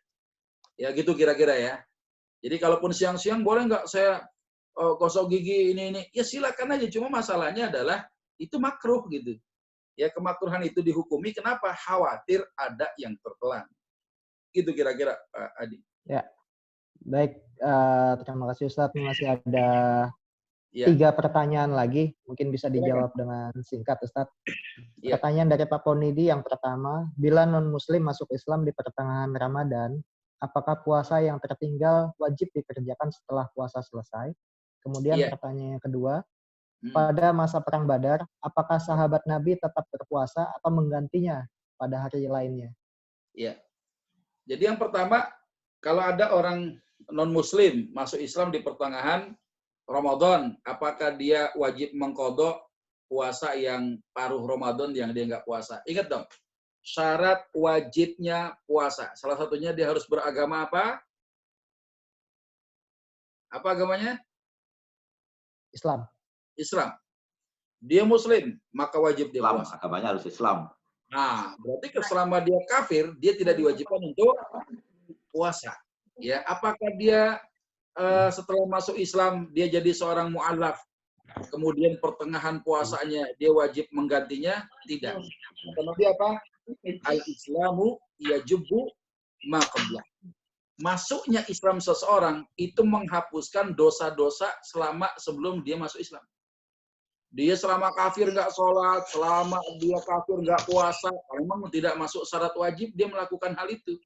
Ya gitu kira-kira ya. Jadi kalaupun siang-siang boleh nggak saya gosok gigi ini? Ya silakan aja. Cuma masalahnya adalah itu makruh gitu. Ya kemakruhan itu dihukumi. Kenapa? Khawatir ada yang tertelan. Gitu kira-kira Pak Adi. Ya. Baik. Terima kasih Ustadz. Masih ada 3 pertanyaan lagi, mungkin bisa dijawab dengan singkat, Ustadz. Pertanyaan dari Pak Ponidi yang pertama, bila non-muslim masuk Islam di pertengahan Ramadan, apakah puasa yang tertinggal wajib dikerjakan setelah puasa selesai? Kemudian pertanyaan yang kedua, pada masa Perang Badar, apakah sahabat Nabi tetap berpuasa atau menggantinya pada hari lainnya? Iya. Jadi yang pertama, kalau ada orang non-muslim masuk Islam di pertengahan Ramadan, apakah dia wajib mengqadha puasa yang paruh Ramadan yang dia nggak puasa? Ingat dong, syarat wajibnya puasa. Salah satunya dia harus beragama apa? Apa agamanya? Islam. Islam. Dia muslim, maka wajib dia Islam, puasa. agamanya harus Islam. Nah, berarti selama dia kafir, dia tidak diwajibkan untuk puasa. Ya, apakah dia setelah masuk Islam dia jadi seorang mu'allaf, kemudian pertengahan puasanya dia wajib menggantinya? Tidak. Karena dia apa? Al-Islamu yajubu ma qablah. masuknya Islam seseorang itu menghapuskan dosa-dosa selama sebelum dia masuk Islam. Dia selama kafir nggak sholat, selama dia kafir nggak puasa, kalau memang tidak masuk syarat wajib, dia melakukan hal itu.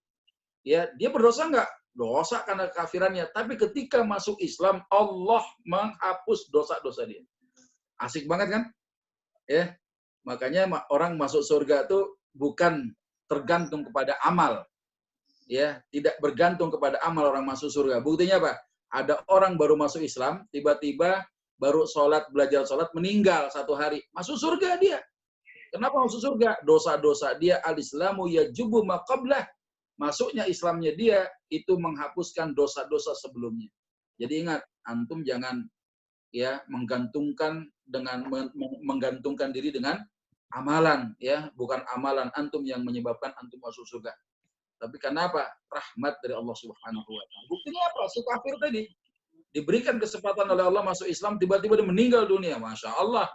Ya, dia berdosa nggak? Dosa karena kekafirannya. Tapi ketika masuk Islam, Allah menghapus dosa-dosa dia. Asik banget kan? Ya, makanya orang masuk surga itu bukan tergantung kepada amal. Ya, tidak bergantung kepada amal orang masuk surga. Buktinya apa? Ada orang baru masuk Islam, tiba-tiba baru sholat, belajar sholat, meninggal 1 hari. Masuk surga dia. Kenapa masuk surga? Dosa-dosa dia, al-islamu yajubu ma qablah. Masuknya Islamnya dia, itu menghapuskan dosa-dosa sebelumnya. Jadi ingat, antum jangan ya menggantungkan diri dengan amalan, ya, bukan amalan antum yang menyebabkan antum masuk surga. Tapi kenapa? Rahmat dari Allah Subhanahu wa taala. Buktinya apa? Si kafir tadi diberikan kesempatan oleh Allah masuk Islam, tiba-tiba dia meninggal dunia. Masya Allah.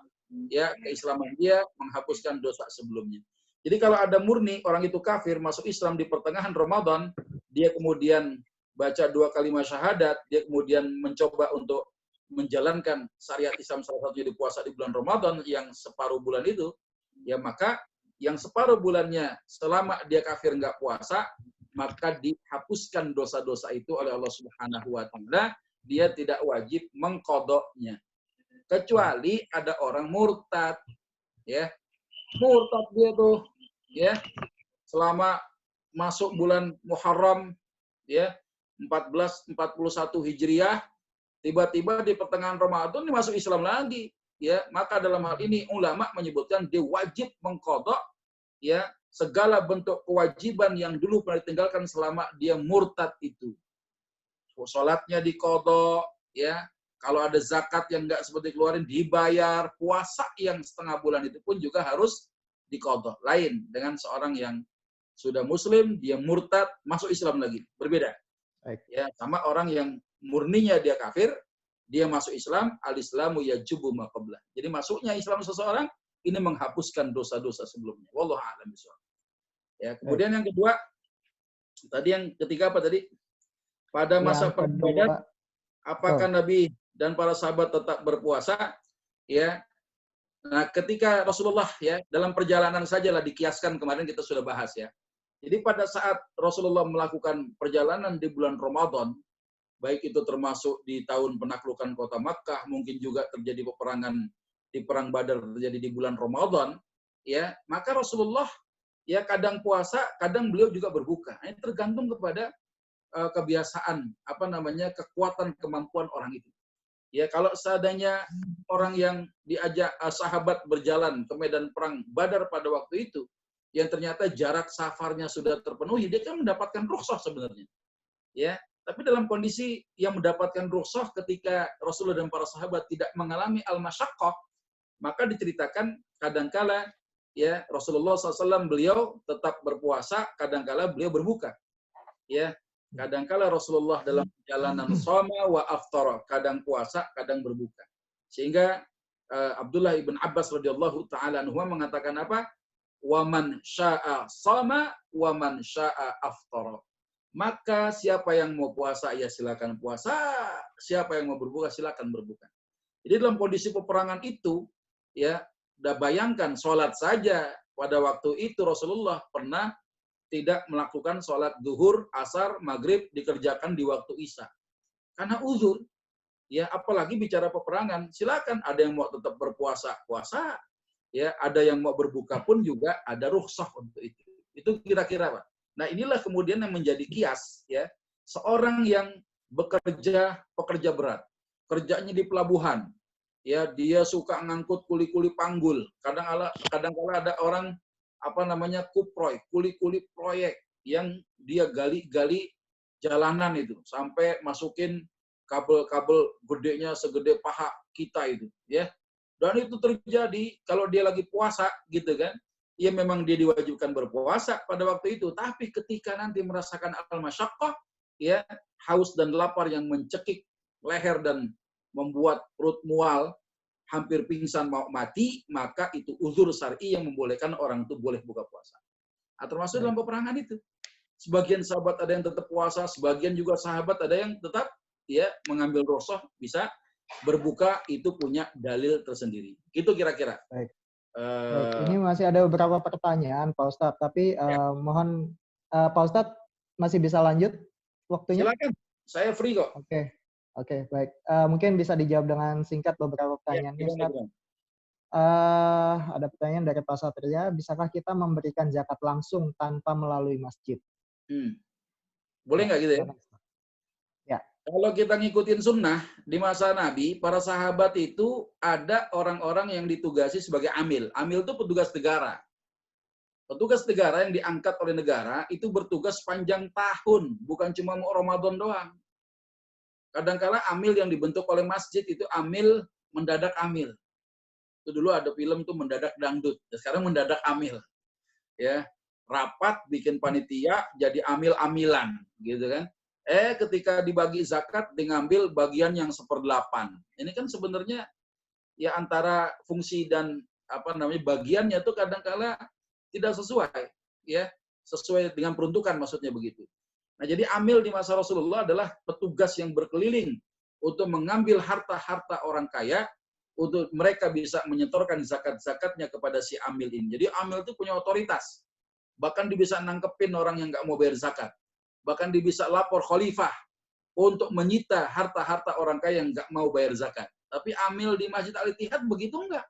Ya, keislaman dia menghapuskan dosa sebelumnya. Jadi kalau ada murni orang itu kafir masuk Islam di pertengahan Ramadan, dia kemudian baca 2 kalimat syahadat, dia kemudian mencoba untuk menjalankan syariat Islam, salah satunya di puasa di bulan Ramadan yang separuh bulan itu, ya maka yang separuh bulannya selama dia kafir nggak puasa, maka dihapuskan dosa-dosa itu oleh Allah Subhanahu wa taala, dia tidak wajib mengqadanya. Kecuali ada orang murtad, ya. Murtad dia tuh, ya. Selama masuk bulan Muharram, ya, 1441 Hijriah, tiba-tiba di pertengahan Ramadan dia masuk Islam lagi, ya. Maka dalam hal ini ulama menyebutkan dia wajib mengqadha, ya, segala bentuk kewajiban yang dulu pernah ditinggalkan selama dia murtad itu. Salatnya diqadha, ya. Kalau ada zakat yang nggak seperti keluarin dibayar, puasa yang setengah bulan itu pun juga harus diqadha. Lain dengan seorang yang sudah muslim, dia murtad, masuk Islam lagi. Berbeda. Baik. Ya, sama orang yang murninya dia kafir, dia masuk Islam, al-islamu yajubu ma qablah. Jadi masuknya Islam seseorang ini menghapuskan dosa-dosa sebelumnya. Wallahu a'lam bishawab. Ya, kemudian yang kedua, tadi yang ketiga apa tadi? Pada masa perang Badar, apakah Nabi dan para sahabat tetap berpuasa? Ya. Nah, ketika Rasulullah, ya, dalam perjalanan sajalah dikiaskan, kemarin kita sudah bahas, ya. Jadi pada saat Rasulullah melakukan perjalanan di bulan Ramadan, baik itu termasuk di tahun penaklukan kota Makkah, mungkin juga terjadi peperangan di perang Badar terjadi di bulan Ramadan, ya, maka Rasulullah ya kadang puasa, kadang beliau juga berbuka. Ini tergantung kepada kebiasaan, kekuatan kemampuan orang itu. Ya, kalau seadanya orang yang diajak sahabat berjalan ke medan perang Badar pada waktu itu, yang ternyata jarak safarnya sudah terpenuhi, dia kan mendapatkan rukhsah sebenarnya. Ya, tapi dalam kondisi yang mendapatkan rukhsah ketika Rasulullah dan para sahabat tidak mengalami al-masyaqqah, maka diceritakan kadangkala ya Rasulullah SAW beliau tetap berpuasa, kadangkala beliau berbuka. Ya, kadangkala Rasulullah dalam perjalanan shoma wa aftara, kadang puasa, kadang berbuka. Sehingga Abdullah ibn Abbas radhiyallahu taala anhu mengatakan apa? Wa man syaa'a shoma wa man syaa'a aftara. Maka siapa yang mau puasa ya silakan puasa, siapa yang mau berbuka silakan berbuka. Jadi dalam kondisi peperangan itu, ya, udah bayangkan sholat saja pada waktu itu Rasulullah pernah tidak melakukan sholat zuhur, asar, maghrib dikerjakan di waktu isya. Karena uzur. Ya, apalagi bicara peperangan, silakan ada yang mau tetap berpuasa, puasa. Ya, ada yang mau berbuka pun juga ada rukhsah untuk itu. Itu kira-kira Pak. Nah, inilah kemudian yang menjadi kias, ya. Seorang yang bekerja pekerja berat, kerjanya di pelabuhan, ya, dia suka ngangkut kuli-kuli panggul. Kadang-kala ada orang kuproy, kuli-kuli proyek yang dia gali-gali jalanan itu sampai masukin kabel-kabel gedenya segede paha kita itu, ya. Dan itu terjadi kalau dia lagi puasa gitu kan. Ya memang dia diwajibkan berpuasa pada waktu itu, tapi ketika nanti merasakan al-masyaqqah, ya, haus dan lapar yang mencekik leher dan membuat perut mual, hampir pingsan mau mati, maka itu uzur syar'i yang membolehkan orang itu boleh buka puasa. Nah, termasuk dalam peperangan itu. Sebagian sahabat ada yang tetap puasa, sebagian juga sahabat ada yang tetap ya mengambil rukshah, bisa berbuka, itu punya dalil tersendiri. Itu kira-kira. Baik. Baik, ini masih ada beberapa pertanyaan Pak Ustadz, tapi mohon Pak Ustadz masih bisa lanjut waktunya? Silakan, saya free kok. Oke, baik. Mungkin bisa dijawab dengan singkat beberapa pertanyaannya, Ustadz. Ada pertanyaan dari Pak Satria, bisakah kita memberikan zakat langsung tanpa melalui masjid? Boleh nggak gitu ya? Ya. Kalau kita ngikutin sunnah, di masa Nabi, para sahabat itu ada orang-orang yang ditugasi sebagai amil. Amil itu petugas negara. Petugas negara yang diangkat oleh negara itu bertugas sepanjang tahun, bukan cuma mau Ramadan doang. Kadang-kala amil yang dibentuk oleh masjid itu amil mendadak amil. Itu dulu ada film tuh mendadak dangdut, sekarang mendadak amil. Ya, rapat bikin panitia jadi amil-amilan, gitu kan? Ketika dibagi zakat diambil bagian yang 1/8. Ini kan sebenarnya ya antara fungsi dan bagiannya tuh kadang-kala tidak sesuai, ya, sesuai dengan peruntukan, maksudnya begitu. Nah, jadi amil di masa Rasulullah adalah petugas yang berkeliling untuk mengambil harta-harta orang kaya untuk mereka bisa menyetorkan zakat-zakatnya kepada si amil ini. Jadi amil itu punya otoritas. Bahkan dia bisa nangkepin orang yang nggak mau bayar zakat. Bahkan dia bisa lapor khalifah untuk menyita harta-harta orang kaya yang nggak mau bayar zakat. Tapi amil di Masjid Al-Ittihad begitu enggak.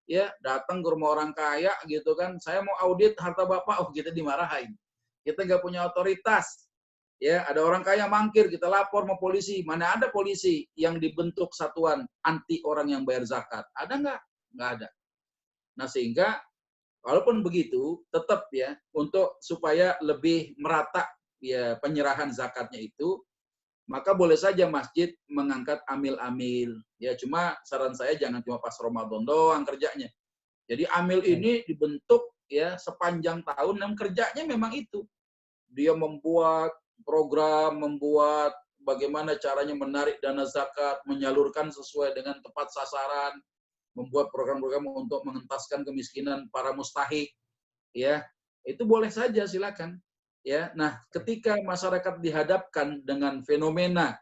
Ya, datang ke rumah orang kaya gitu kan, saya mau audit harta bapak, kita dimarahin. Kita nggak punya otoritas. Ya, ada orang kaya mangkir, kita lapor sama polisi. Mana ada polisi yang dibentuk satuan anti orang yang bayar zakat? Ada nggak? Nggak ada. Nah, sehingga walaupun begitu, tetap ya, untuk supaya lebih merata ya penyerahan zakatnya itu, maka boleh saja masjid mengangkat amil-amil. Ya, cuma saran saya jangan cuma pas Ramadan doang kerjanya. Jadi amil ini dibentuk ya sepanjang tahun, dan kerjanya memang itu. Dia membuat program, membuat bagaimana caranya menarik dana zakat, menyalurkan sesuai dengan tepat sasaran, membuat program-program untuk mengentaskan kemiskinan para mustahik, ya, itu boleh saja, silakan. Ya, nah, ketika masyarakat dihadapkan dengan fenomena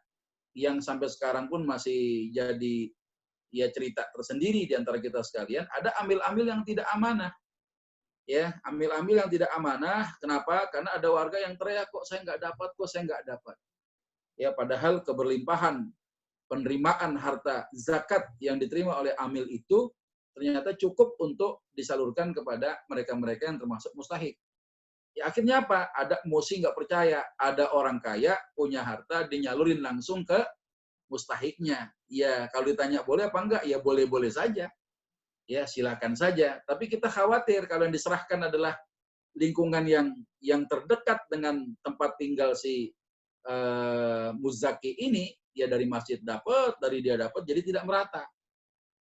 yang sampai sekarang pun masih jadi ya cerita tersendiri di antara kita sekalian, ada amil-amil yang tidak amanah. Ya, amil-amil yang tidak amanah. Kenapa? Karena ada warga yang teriak, kok saya nggak dapat. Ya, padahal keberlimpahan penerimaan harta zakat yang diterima oleh amil itu ternyata cukup untuk disalurkan kepada mereka-mereka yang termasuk mustahik. Ya, akhirnya apa? Ada musi nggak percaya. Ada orang kaya punya harta dinyalurin langsung ke mustahiknya. Ya, kalau ditanya boleh apa enggak? Ya boleh-boleh saja. Ya, silakan saja. Tapi kita khawatir kalau yang diserahkan adalah lingkungan yang terdekat dengan tempat tinggal si muzaki ini, ya dari masjid dapat, dari dia dapat, jadi tidak merata.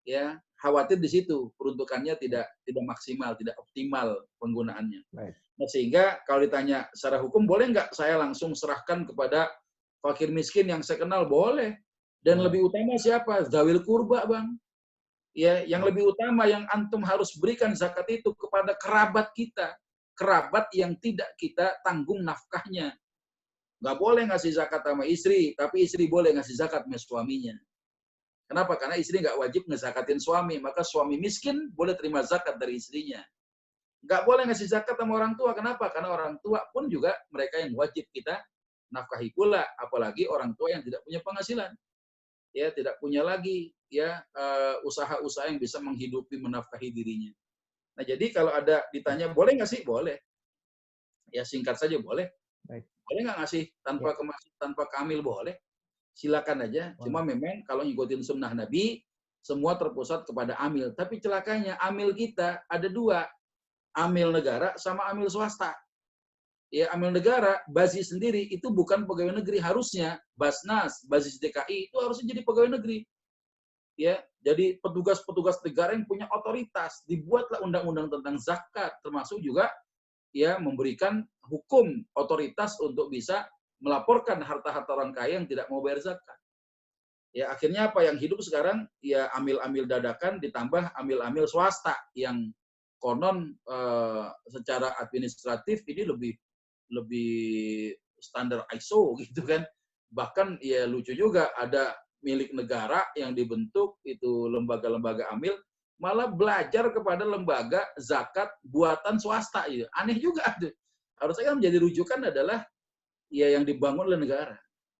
Ya, khawatir di situ peruntukannya tidak maksimal, tidak optimal penggunaannya. Baik. Nah, sehingga kalau ditanya secara hukum boleh nggak saya langsung serahkan kepada fakir miskin yang saya kenal? Boleh. Dan lebih utama siapa? Zawil kurba, Bang. Ya, yang lebih utama yang antum harus berikan zakat itu kepada kerabat kita. Kerabat yang tidak kita tanggung nafkahnya. Nggak boleh ngasih zakat sama istri, tapi istri boleh ngasih zakat sama suaminya. Kenapa? Karena istri nggak wajib ngezakatin suami, maka suami miskin boleh terima zakat dari istrinya. Nggak boleh ngasih zakat sama orang tua. Kenapa? Karena orang tua pun juga mereka yang wajib kita nafkahi pula, apalagi orang tua yang tidak punya penghasilan. Ya, tidak punya lagi ya usaha-usaha yang bisa menghidupi, menafkahi dirinya. Nah, jadi kalau ada ditanya boleh nggak sih? Boleh. Ya, singkat saja boleh. Baik. Boleh nggak ngasih tanpa ke masjid, tanpa kamil? Boleh. Silakan aja. Boleh. Cuma memang kalau ngikutin sunnah Nabi, semua terpusat kepada amil. Tapi celakanya amil kita ada dua. Amil negara sama amil swasta. Ya, amil negara, Basis sendiri itu bukan pegawai negeri. Harusnya Basnas, Basis DKI itu harusnya jadi pegawai negeri. Ya, jadi petugas-petugas negara yang punya otoritas. Dibuatlah undang-undang tentang zakat, termasuk juga ya memberikan hukum otoritas untuk bisa melaporkan harta-harta orang kaya yang tidak mau bayar zakat. Ya, akhirnya apa yang hidup sekarang ya amil-amil dadakan ditambah amil-amil swasta yang konon secara administratif ini lebih lebih standar ISO gitu kan. Bahkan ya lucu juga ada milik negara yang dibentuk itu lembaga-lembaga amil malah belajar kepada lembaga zakat buatan swasta gitu. Aneh juga tuh. Harusnya kan menjadi rujukan adalah ya yang dibangun oleh negara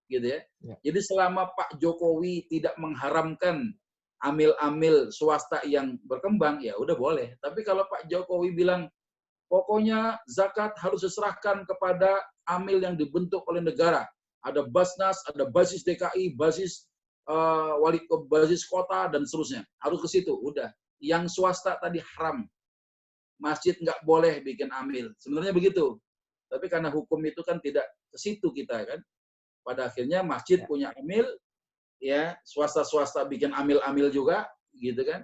gitu ya. Jadi selama Pak Jokowi tidak mengharamkan amil-amil swasta yang berkembang ya udah boleh. Tapi kalau Pak Jokowi bilang pokoknya zakat harus diserahkan kepada amil yang dibentuk oleh negara. Ada Basnas, ada basis DKI, basis basis kota dan seterusnya. Harus ke situ, udah. Yang swasta tadi haram. Masjid nggak boleh bikin amil. Sebenarnya begitu. Tapi karena hukum itu kan tidak ke situ kita kan. Pada akhirnya masjid punya amil, ya swasta-swasta bikin amil-amil juga, gitu kan.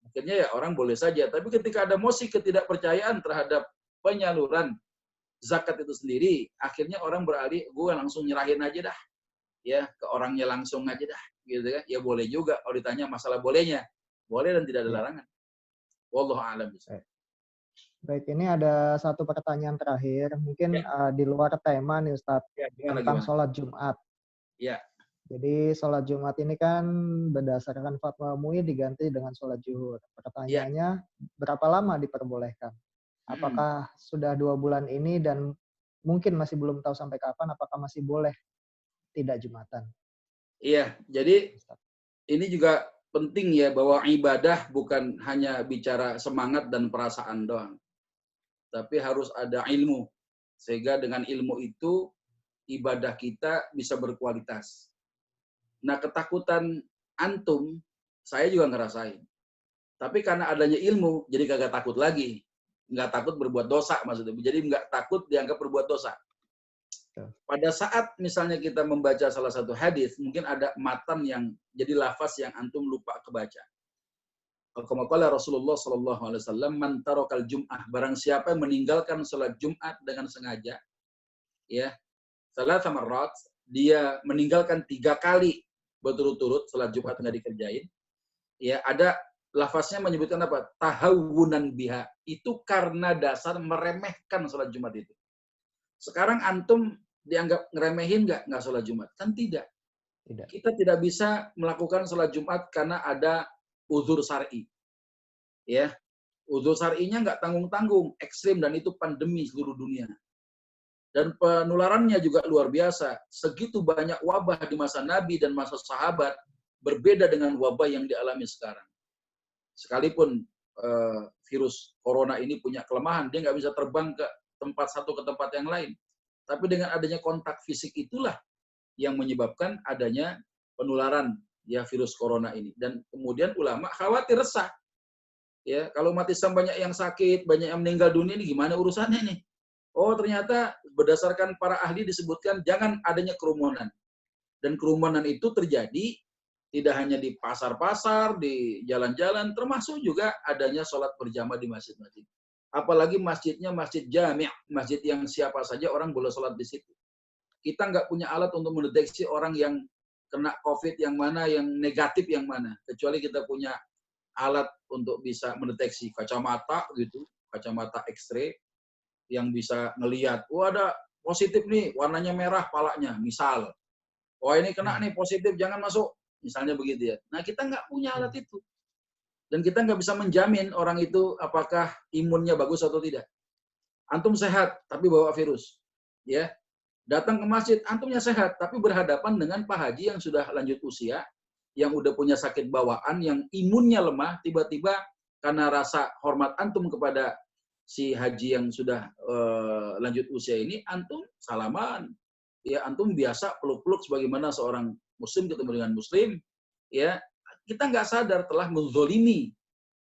Akhirnya ya orang boleh saja. Tapi ketika ada mosi ketidakpercayaan terhadap penyaluran zakat itu sendiri, akhirnya orang beralih, gue langsung nyerahin aja dah, ya ke orangnya langsung aja dah, gitu kan. Ya boleh juga. Kalau ditanya masalah bolehnya, boleh dan tidak ada larangan. Wallahu a'lam. Baik, ini ada satu pertanyaan terakhir, mungkin di luar tema nih Ustadz, tentang sholat Jumat. Ya. Jadi sholat Jumat ini kan berdasarkan fatwa MUI diganti dengan sholat zuhur. Pertanyaannya, berapa lama diperbolehkan? Apakah sudah 2 bulan ini dan mungkin masih belum tahu sampai kapan, apakah masih boleh tidak Jumatan? Iya, jadi ini juga penting ya bahwa ibadah bukan hanya bicara semangat dan perasaan doang. Tapi harus ada ilmu. Sehingga dengan ilmu itu ibadah kita bisa berkualitas. Nah, ketakutan antum saya juga ngerasain. Tapi karena adanya ilmu jadi kagak takut lagi. Nggak takut berbuat dosa maksudnya. Jadi nggak takut dianggap berbuat dosa. Pada saat misalnya kita membaca salah satu hadis, mungkin ada matan yang jadi lafaz yang antum lupa kebaca. Kama qala Rasulullah sallallahu alaihi wasallam, man tarakal jum'ah, barang siapa yang meninggalkan salat Jumat dengan sengaja, ya, salat marrat, dia meninggalkan 3 kali berturut-turut salat Jumat nggak dikerjain, ya, ada lafaznya menyebutkan apa? Tahawunan biha. Itu karena dasar meremehkan salat Jumat itu. Sekarang antum dianggap ngeremehin nggak sholat Jumat? Kan tidak. Kita tidak bisa melakukan sholat Jumat karena ada uzur syar'i. Ya, uzur syar'inya nggak tanggung-tanggung, ekstrim, dan itu pandemi seluruh dunia. Dan penularannya juga luar biasa. Segitu banyak wabah di masa Nabi dan masa sahabat, berbeda dengan wabah yang dialami sekarang. Sekalipun virus corona ini punya kelemahan, dia nggak bisa terbang ke tempat satu ke tempat yang lain. Tapi dengan adanya kontak fisik itulah yang menyebabkan adanya penularan ya virus corona ini. Dan kemudian ulama khawatir, resah. Ya, kalau umat Islam banyak yang sakit, banyak yang meninggal dunia, ini gimana urusannya nih? Oh, ternyata berdasarkan para ahli disebutkan jangan adanya kerumunan. Dan kerumunan itu terjadi tidak hanya di pasar-pasar, di jalan-jalan, termasuk juga adanya sholat berjamaah di masjid-masjid. Apalagi masjidnya masjid jami', masjid yang siapa saja orang boleh sholat di situ. Kita nggak punya alat untuk mendeteksi orang yang kena COVID yang mana, yang negatif yang mana. Kecuali kita punya alat untuk bisa mendeteksi kacamata gitu, kacamata X-ray yang bisa ngelihat, oh ada positif nih, warnanya merah palanya, misal. Oh ini kena nih positif, jangan masuk. Misalnya begitu ya. Nah kita nggak punya alat itu. Dan kita nggak bisa menjamin orang itu apakah imunnya bagus atau tidak. Antum sehat, tapi bawa virus. Ya, datang ke masjid, antumnya sehat, tapi berhadapan dengan Pak Haji yang sudah lanjut usia, yang udah punya sakit bawaan, yang imunnya lemah, tiba-tiba karena rasa hormat antum kepada si haji yang sudah lanjut usia ini, antum salaman. Ya, antum biasa peluk-peluk sebagaimana seorang muslim ketemu dengan muslim. Ya, kita nggak sadar telah menzolimi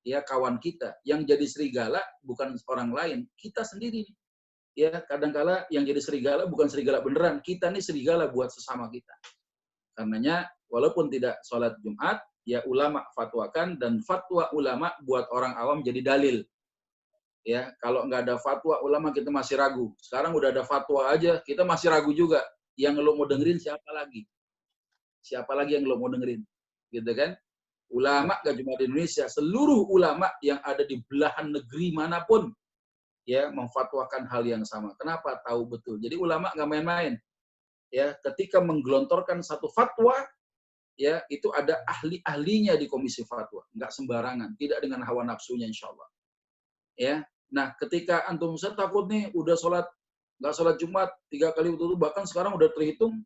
ya kawan kita. Yang jadi serigala bukan orang lain, kita sendiri. Ya, kadangkala yang jadi serigala bukan serigala beneran, kita nih serigala buat sesama kita. Karenanya walaupun tidak sholat Jumat, ya ulama fatwakan, dan fatwa ulama buat orang awam jadi dalil. Ya, kalau nggak ada fatwa ulama kita masih ragu. Sekarang udah ada fatwa aja, kita masih ragu juga. Yang lo mau dengerin siapa lagi? Siapa lagi yang lo mau dengerin? Gitu kan? Ulama gak cuma di Indonesia, seluruh ulama yang ada di belahan negeri manapun, ya memfatwakan hal yang sama. Kenapa? Tahu betul. Jadi ulama nggak main-main. Ya, ketika menggelontorkan satu fatwa, ya itu ada ahli-ahlinya di komisi fatwa, nggak sembarangan, tidak dengan hawa nafsunya insya Allah. Ya, nah ketika antum saya takut nih udah nggak sholat Jumat 3 kali betul, bahkan sekarang udah terhitung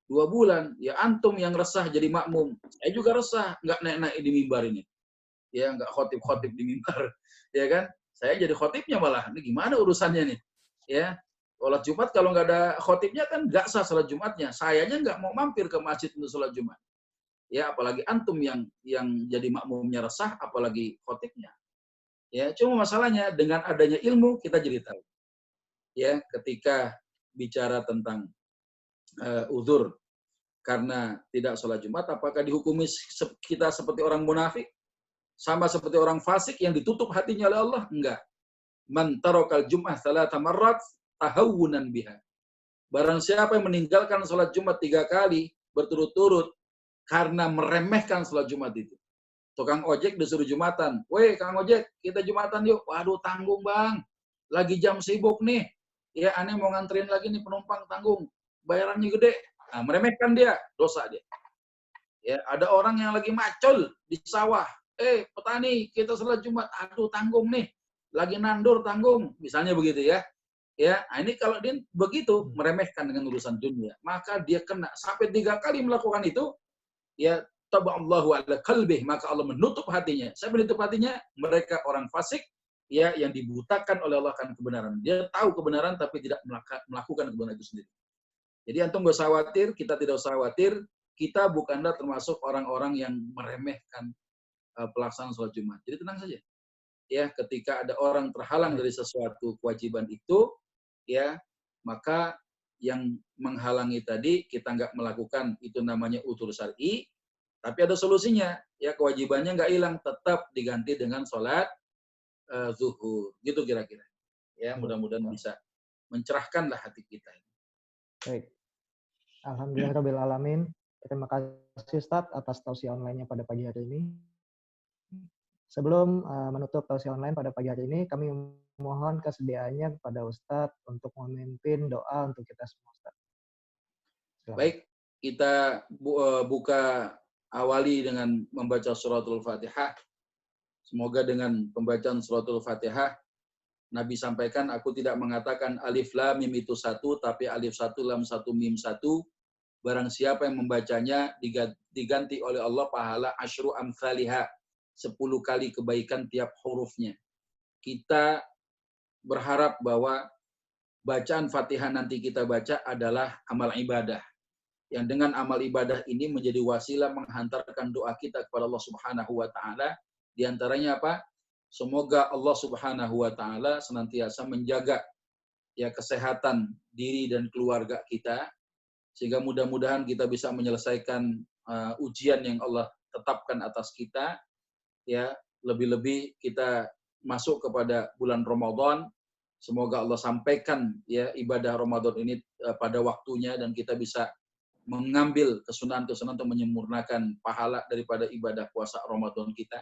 2 bulan, ya antum yang resah jadi makmum, saya juga resah nggak naik-naik di mimbar ini, ya nggak khotib-khotib di mimbar, ya kan? Saya jadi khotibnya malah, ini gimana urusannya nih, ya? Sholat Jumat kalau nggak ada khotibnya kan nggak sah sholat Jumatnya. Sayanya nggak mau mampir ke masjid untuk sholat Jumat. Ya, apalagi antum yang jadi makmumnya resah, apalagi khotibnya. Ya, cuma masalahnya dengan adanya ilmu kita jadi tahu. Ya, ketika bicara tentang uzur karena tidak sholat Jumat, apakah dihukumi kita seperti orang munafik? Sama seperti orang fasik yang ditutup hatinya oleh Allah? Enggak. Man tarakal jum'ah salata marrat tahawunan biha. Barang siapa yang meninggalkan sholat Jumat 3 kali berturut-turut karena meremehkan sholat Jumat itu. Tukang ojek disuruh Jumatan. Weh, Kang ojek, kita Jumatan yuk. Waduh, tanggung bang. Lagi jam sibuk nih. Ya, aneh mau nganterin lagi nih penumpang, tanggung. Bayarannya gede. Nah, meremehkan dia, dosa dia. Ya, ada orang yang lagi macul di sawah. Petani, kita sholat Jumat. Aduh, tanggung nih. Lagi nandur, tanggung. Misalnya begitu ya. Ya, nah ini kalau dia begitu meremehkan dengan urusan dunia, maka dia kena sampai 3 kali melakukan itu, ya taballahu ala qalbih, maka Allah menutup hatinya. Saya menutup hatinya, mereka orang fasik, ya yang dibutakan oleh Allah akan kebenaran. Dia tahu kebenaran tapi tidak melakukan kebenaran itu sendiri. Jadi antum gak usah khawatir, kita tidak usah khawatir, kita bukanlah termasuk orang-orang yang meremehkan pelaksanaan sholat Jumat. Jadi tenang saja. Ya, ketika ada orang terhalang dari sesuatu kewajiban itu, ya maka yang menghalangi tadi kita nggak melakukan, itu namanya udzur syar'i, tapi ada solusinya, ya kewajibannya nggak hilang, tetap diganti dengan sholat zuhur, gitu kira-kira. Ya mudah-mudahan bisa mencerahkanlah hati kita. Baik, alhamdulillahirabbil alamin. Terima kasih Ustadz atas tausiah online-nya pada pagi hari ini. Sebelum menutup tausiah online pada pagi hari ini, kami mohon kesediaannya kepada Ustadz untuk memimpin doa untuk kita semua, Ustadz. Baik, kita buka awali dengan membaca suratul Fatihah. Semoga dengan pembacaan suratul Fatihah, Nabi sampaikan, aku tidak mengatakan alif lam mim itu satu, tapi alif satu lam satu mim satu. Barang siapa yang membacanya diganti oleh Allah pahala asyru amsalihah, 10 kali kebaikan tiap hurufnya. Kita berharap bahwa bacaan Fatihah nanti kita baca adalah amal ibadah. Yang dengan amal ibadah ini menjadi wasilah menghantarkan doa kita kepada Allah Subhanahu wa taala. Di antaranya apa? Semoga Allah Subhanahu wa taala senantiasa menjaga ya kesehatan diri dan keluarga kita, sehingga mudah-mudahan kita bisa menyelesaikan ujian yang Allah tetapkan atas kita. Ya, lebih-lebih kita masuk kepada bulan Ramadan. Semoga Allah sampaikan ya ibadah Ramadan ini pada waktunya, dan kita bisa mengambil kesunahan-kesunahan untuk menyempurnakan pahala daripada ibadah puasa Ramadan kita.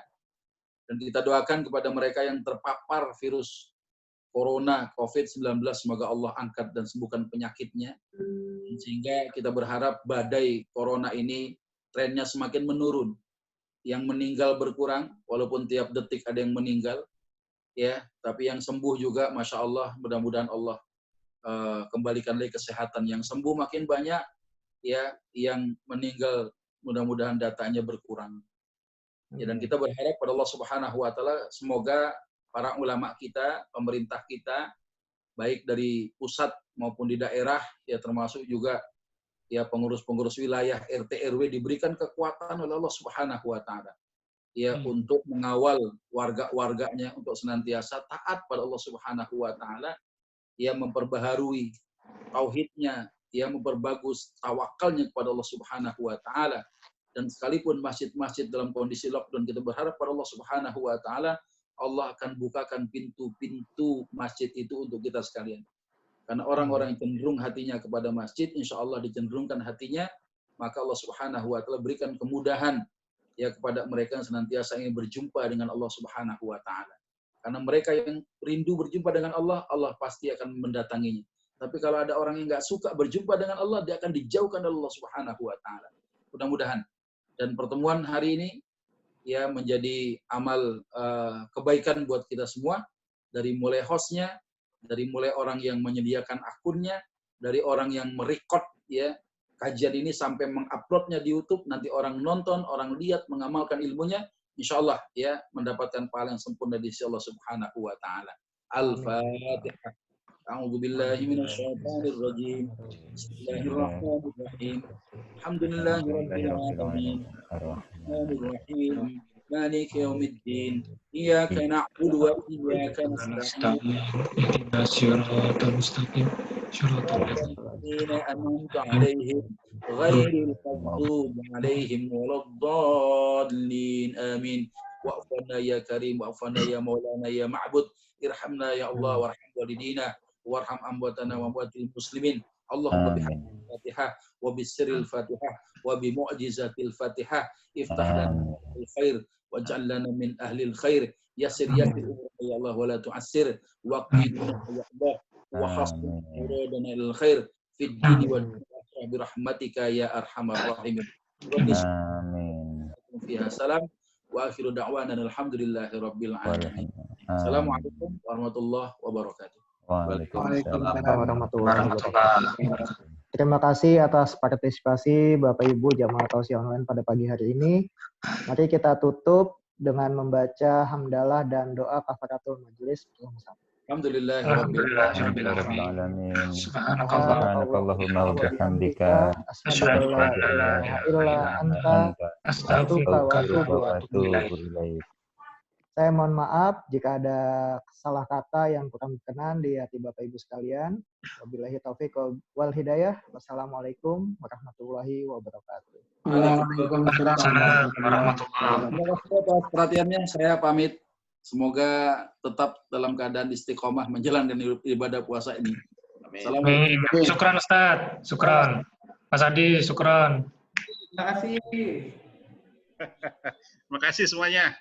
Dan kita doakan kepada mereka yang terpapar virus Corona, COVID-19, semoga Allah angkat dan sembuhkan penyakitnya. Sehingga kita berharap badai Corona ini trennya semakin menurun. Yang meninggal berkurang, walaupun tiap detik ada yang meninggal, ya, tapi yang sembuh juga, masya Allah, mudah-mudahan Allah kembalikan lagi kesehatan. Yang sembuh makin banyak, ya, yang meninggal mudah-mudahan datanya berkurang. Ya, dan kita berharap pada Allah Subhanahu wa taala, semoga para ulama kita, pemerintah kita, baik dari pusat maupun di daerah, ya termasuk juga ya pengurus-pengurus wilayah RT RW diberikan kekuatan oleh Allah Subhanahu wa taala. Ya untuk mengawal warga-warganya untuk senantiasa taat pada Allah Subhanahu wa taala, ya memperbaharui tauhidnya, ya memperbagus tawakalnya kepada Allah Subhanahu wa taala. Dan sekalipun masjid-masjid dalam kondisi lockdown, kita berharap pada Allah Subhanahu wa taala, Allah akan bukakan pintu-pintu masjid itu untuk kita sekalian. Karena orang-orang yang cenderung hatinya kepada masjid, insya Allah dicenderungkan hatinya, maka Allah Subhanahu wa taala berikan kemudahan ya kepada mereka yang senantiasa ingin berjumpa dengan Allah Subhanahu wa taala. Karena mereka yang rindu berjumpa dengan Allah, Allah pasti akan mendatanginya. Tapi kalau ada orang yang nggak suka berjumpa dengan Allah, dia akan dijauhkan dari Allah Subhanahu wa Ta'ala. Mudah-mudahan. Dan pertemuan hari ini ya menjadi amal kebaikan buat kita semua, dari mulai hostnya, dari mulai orang yang menyediakan akunnya, dari orang yang merekod ya kajian ini sampai menguploadnya di YouTube, nanti orang nonton, orang lihat, mengamalkan ilmunya, insya Allah ya mendapatkan pahala yang sempurna di sisi Allah Subhanahu wa Ta'ala. Al-Fatihah. A'udzu billahi minasyaitonir rajim. Bismillahirrahmanirrahim. Alhamdulillahirabbil alamin. Arrahmanir rahim. Maliki yaumiddin. Iyyaka na'budu wa iyyaka nasta'in. Ihdinas siratal mustaqim. Siratal ladzina an'amta 'alaihim ghairil maghdubi 'alaihim waladdallin. Amin. Wa'fana ya karim, wa'fana ya maulana ya ma'bud. Irhamna ya Allah warham walidina warham amwatana wa amwatil muslimin. Allahumma bihamdil Fatihah wa bisirril Fatihah wa bi mu'jizatil Fatihah iftah lana bil khair waj'al lana min ahlil khair. Yassir ya Allah wa la tu'assir waqina ya Allah wa hasbun uradana lil khair fid dini wal akhirah bi rahmatika ya arhamar rahimin. Amin. Fiha salam wa akhiru da'wana alhamdulillahi rabbil alamin. Assalamualaikum warahmatullahi wabarakatuh. Waalaikumsalam warahmatullahi wabarakatuh. Terima kasih atas partisipasi Bapak Ibu jamaah tausiah online pada pagi hari ini. Mari kita tutup dengan membaca hamdalah dan doa kafaratul majelis bersama-sama. Alhamdulillahirabbil alamin. Subhanakallahumma wa bihamdika asyhadu an la ilaha illa anta astaghfiruka wa atubu ilaik. Saya mohon maaf jika ada salah kata yang kurang berkenan di hati Bapak Ibu sekalian. Wabillahi taufiq wal hidayah. Wassalamualaikum warahmatullahi wabarakatuh. Waalaikumsalam warahmatullahi wabarakatuh. Atas perhatiannya saya pamit. Semoga tetap dalam keadaan istiqomah menjalankan ibadah puasa ini. Assalamualaikum. Syukran Ustaz. Syukran. Mas Adi, syukran. Terima kasih semuanya.